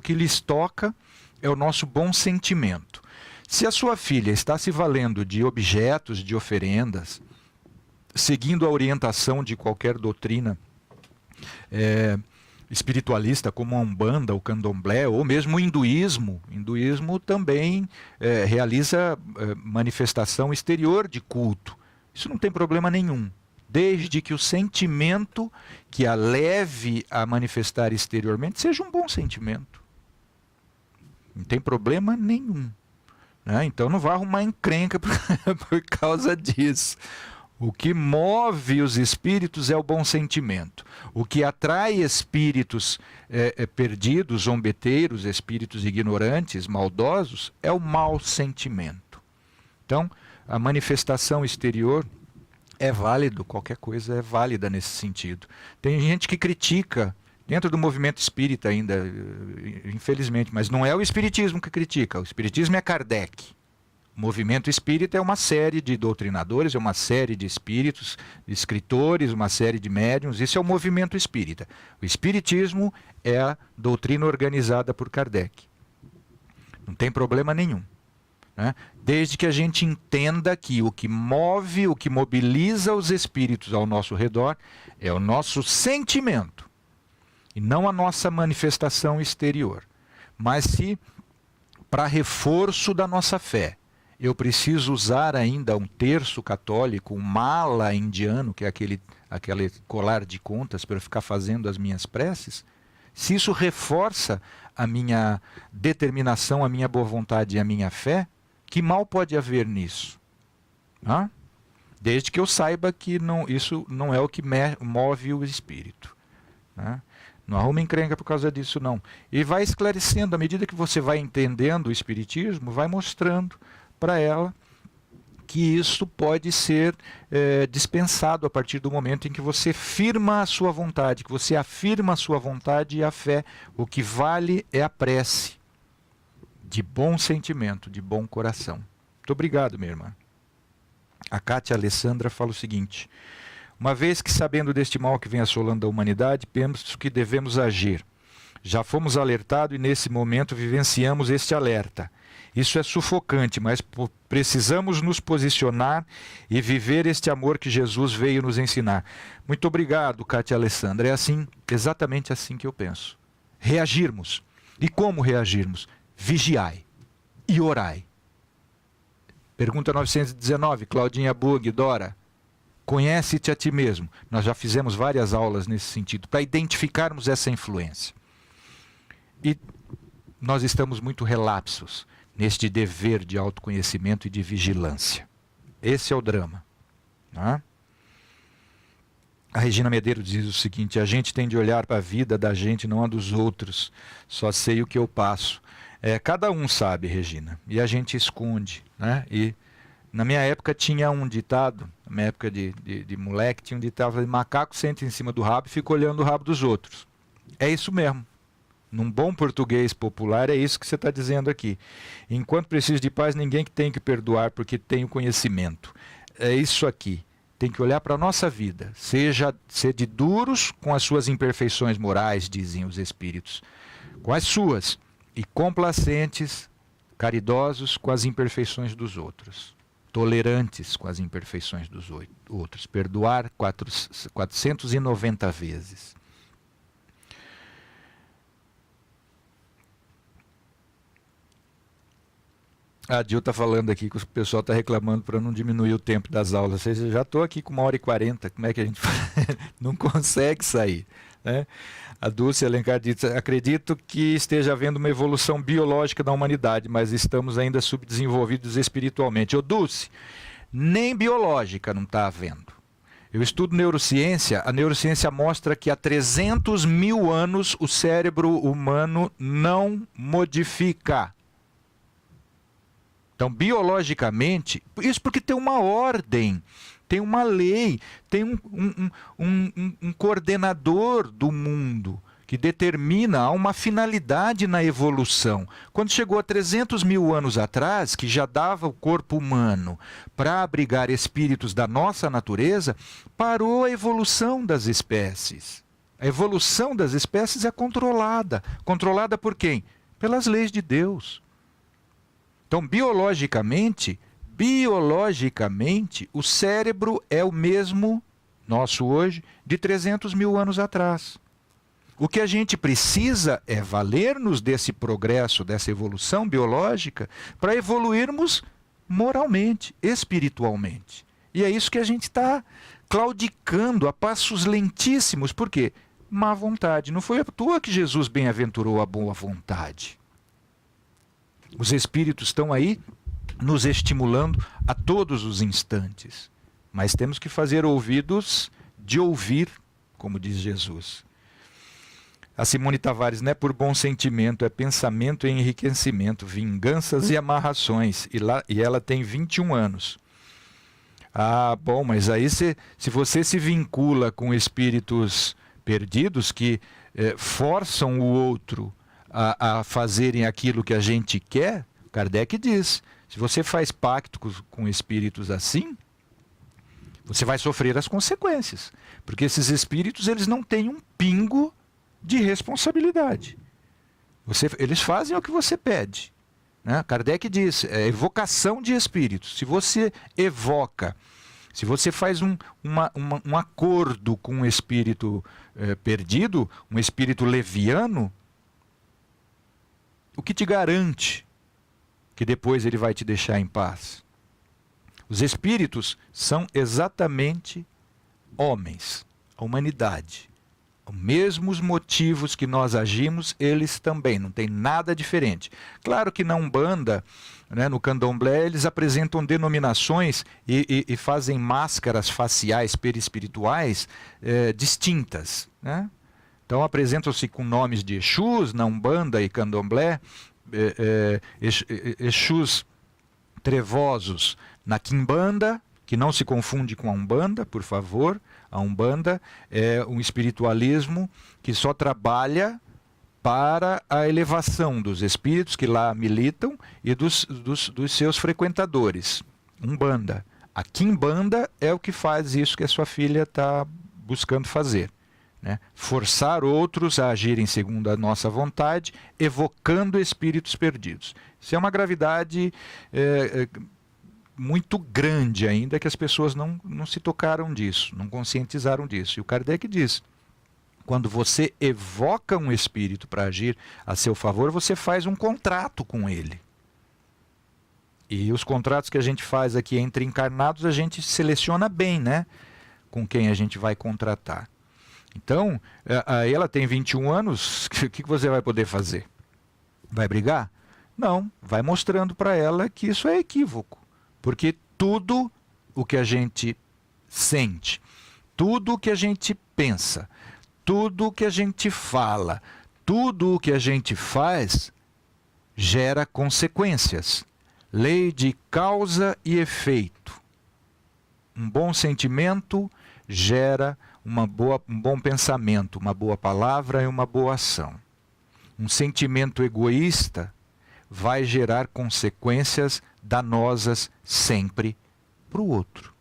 que lhes toca é o nosso bom sentimento. Se a sua filha está se valendo de objetos, de oferendas, seguindo a orientação de qualquer doutrina espiritualista, como a Umbanda, o Candomblé, ou mesmo o hinduísmo. O hinduísmo também realiza manifestação exterior de culto. Isso não tem problema nenhum, desde que o sentimento que a leve a manifestar exteriormente seja um bom sentimento. Não tem problema nenhum. Né? Então não vai arrumar encrenca por causa disso. O que move os espíritos é o bom sentimento. O que atrai espíritos perdidos, zombeteiros, espíritos ignorantes, maldosos, é o mau sentimento. Então, a manifestação exterior é válido, qualquer coisa é válida nesse sentido. Tem gente que critica, dentro do movimento espírita ainda, infelizmente, mas não é o espiritismo que critica, o espiritismo é Kardec. O movimento espírita é uma série de doutrinadores, é uma série de espíritos, de escritores, uma série de médiuns. Isso é o movimento espírita. O espiritismo é a doutrina organizada por Kardec. Não tem problema nenhum. Né? Desde que a gente entenda que o que move, o que mobiliza os espíritos ao nosso redor é o nosso sentimento e não a nossa manifestação exterior. Mas se, para reforço da nossa fé, eu preciso usar ainda um terço católico, um mala indiano, que é aquele colar de contas para eu ficar fazendo as minhas preces, se isso reforça a minha determinação, a minha boa vontade e a minha fé, que mal pode haver nisso? Hã? Desde que eu saiba que isso não é o que move o espírito. Né? Não arruma encrenca por causa disso, não. E vai esclarecendo, à medida que você vai entendendo o espiritismo, vai mostrando para ela que isso pode ser dispensado a partir do momento em que você firma a sua vontade, que você afirma a sua vontade e a fé. O que vale é a prece, de bom sentimento, de bom coração. Muito obrigado, minha irmã. A Cátia Alessandra fala o seguinte: uma vez que, sabendo deste mal que vem assolando a humanidade, penso que devemos agir. Já fomos alertados e nesse momento vivenciamos este alerta. Isso é sufocante, mas precisamos nos posicionar e viver este amor que Jesus veio nos ensinar. Muito obrigado, Cátia Alessandra. É assim, exatamente assim que eu penso. Reagirmos. E como reagirmos? Vigiai e orai. Pergunta 919, Claudinha Bug, Dora. Conhece-te a ti mesmo. Nós já fizemos várias aulas nesse sentido, para identificarmos essa influência. E nós estamos muito relapsos neste dever de autoconhecimento e de vigilância. Esse é o drama. Né? A Regina Medeiros diz o seguinte: a gente tem de olhar para a vida da gente, não a dos outros. Só sei o que eu passo. Cada um sabe, Regina, e a gente esconde. Né? E na minha época tinha um ditado, na minha época de moleque, tinha um ditado: macaco senta em cima do rabo e fica olhando o rabo dos outros. É isso mesmo. Num bom português popular, é isso que você está dizendo aqui. Enquanto preciso de paz, ninguém que tem que perdoar, porque tem o conhecimento. É isso aqui. Tem que olhar para a nossa vida. Ser de duros com as suas imperfeições morais, dizem os espíritos. Com as suas. E complacentes, caridosos com as imperfeições dos outros. Tolerantes com as imperfeições dos outros. Perdoar 490 vezes. A Dil está falando aqui que o pessoal está reclamando para não diminuir o tempo das aulas. Eu já estou aqui com 1h40, como é que a gente faz? Não consegue sair. Né? A Dulce Alencar diz: acredito que esteja havendo uma evolução biológica da humanidade, mas estamos ainda subdesenvolvidos espiritualmente. Ô Dulce, nem biológica não está havendo. Eu estudo neurociência, a neurociência mostra que há 300 mil anos o cérebro humano não modifica. Então, biologicamente, isso porque tem uma ordem, tem uma lei, tem um coordenador do mundo que determina uma finalidade na evolução. Quando chegou a 300 mil anos atrás, que já dava o corpo humano para abrigar espíritos da nossa natureza, parou a evolução das espécies. A evolução das espécies é controlada. Controlada por quem? Pelas leis de Deus. Então, biologicamente, o cérebro é o mesmo nosso hoje de 300 mil anos atrás. O que a gente precisa é valer-nos desse progresso, dessa evolução biológica, para evoluirmos moralmente, espiritualmente. E é isso que a gente está claudicando a passos lentíssimos. Por quê? Má vontade. Não foi à toa que Jesus bem-aventurou a boa vontade. Os espíritos estão aí nos estimulando a todos os instantes. Mas temos que fazer ouvidos de ouvir, como diz Jesus. A Simone Tavares, não é por bom sentimento, é pensamento e enriquecimento, vinganças e amarrações. E ela tem 21 anos. Ah, bom, mas aí se você se vincula com espíritos perdidos que forçam o outro a fazerem aquilo que a gente quer, Kardec diz, se você faz pacto com espíritos assim, você vai sofrer as consequências. Porque esses espíritos, eles não têm um pingo de responsabilidade. Eles fazem o que você pede. Né? Kardec diz, é evocação de espíritos. Se você evoca, se você faz um acordo com um espírito perdido, um espírito leviano, o que te garante que depois ele vai te deixar em paz? Os espíritos são exatamente homens, a humanidade. Os mesmos motivos que nós agimos, eles também, não tem nada diferente. Claro que na Umbanda, né, no Candomblé, eles apresentam denominações e fazem máscaras faciais perispirituais distintas. Né? Então apresentam-se com nomes de Exus na Umbanda e Candomblé, Exus trevosos na Quimbanda, que não se confunde com a Umbanda, por favor. A Umbanda é um espiritualismo que só trabalha para a elevação dos espíritos que lá militam e dos seus frequentadores. Umbanda. A Quimbanda é o que faz isso que a sua filha está buscando fazer. Né? Forçar outros a agirem segundo a nossa vontade, evocando espíritos perdidos. Isso é uma gravidade muito grande ainda, que as pessoas não se tocaram disso, não conscientizaram disso. E o Kardec diz, quando você evoca um espírito para agir a seu favor, você faz um contrato com ele. E os contratos que a gente faz aqui entre encarnados, a gente seleciona bem, né? Com quem a gente vai contratar. Então, ela tem 21 anos, o que você vai poder fazer? Vai brigar? Não, vai mostrando para ela que isso é equívoco. Porque tudo o que a gente sente, tudo o que a gente pensa, tudo o que a gente fala, tudo o que a gente faz, gera consequências. Lei de causa e efeito. Um bom sentimento gera um bom pensamento, uma boa palavra e uma boa ação. Um sentimento egoísta vai gerar consequências danosas sempre para o outro.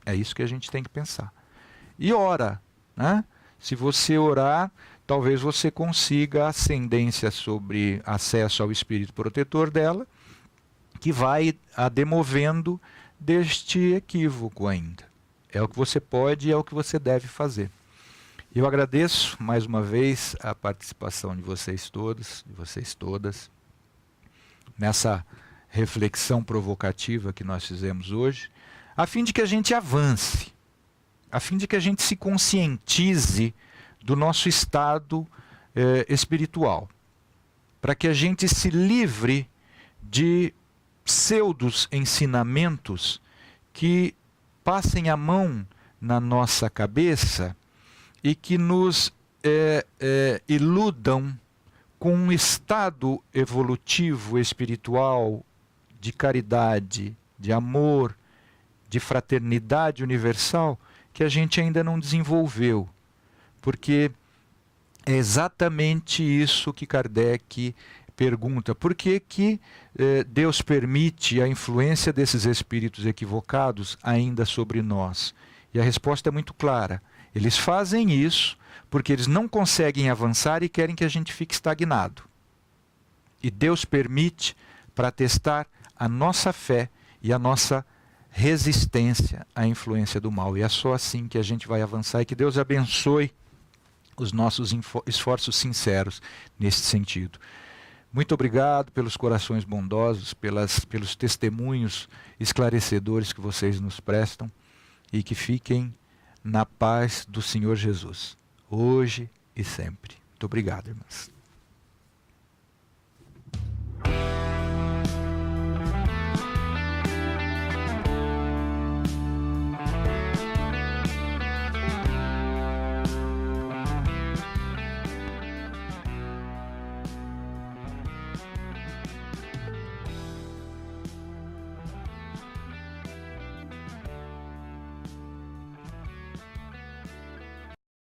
É isso que a gente tem que pensar. E ora, né? Se você orar, talvez você consiga ascendência sobre acesso ao espírito protetor dela, que vai a demovendo deste equívoco ainda. É o que você pode e é o que você deve fazer. Eu agradeço mais uma vez a participação de vocês todos, de vocês todas, nessa reflexão provocativa que nós fizemos hoje, a fim de que a gente avance, a fim de que a gente se conscientize do nosso estado espiritual, para que a gente se livre de pseudos ensinamentos que passem a mão na nossa cabeça e que nos iludam com um estado evolutivo, espiritual, de caridade, de amor, de fraternidade universal, que a gente ainda não desenvolveu. Porque é exatamente isso que Kardec pergunta. Por que Deus permite a influência desses espíritos equivocados ainda sobre nós? E a resposta é muito clara. Eles fazem isso porque eles não conseguem avançar e querem que a gente fique estagnado. E Deus permite para testar a nossa fé e a nossa resistência à influência do mal. E é só assim que a gente vai avançar e que Deus abençoe os nossos esforços sinceros nesse sentido. Muito obrigado pelos corações bondosos, pelos testemunhos esclarecedores que vocês nos prestam e que fiquem na paz do Senhor Jesus, hoje e sempre. Muito obrigado, irmãs.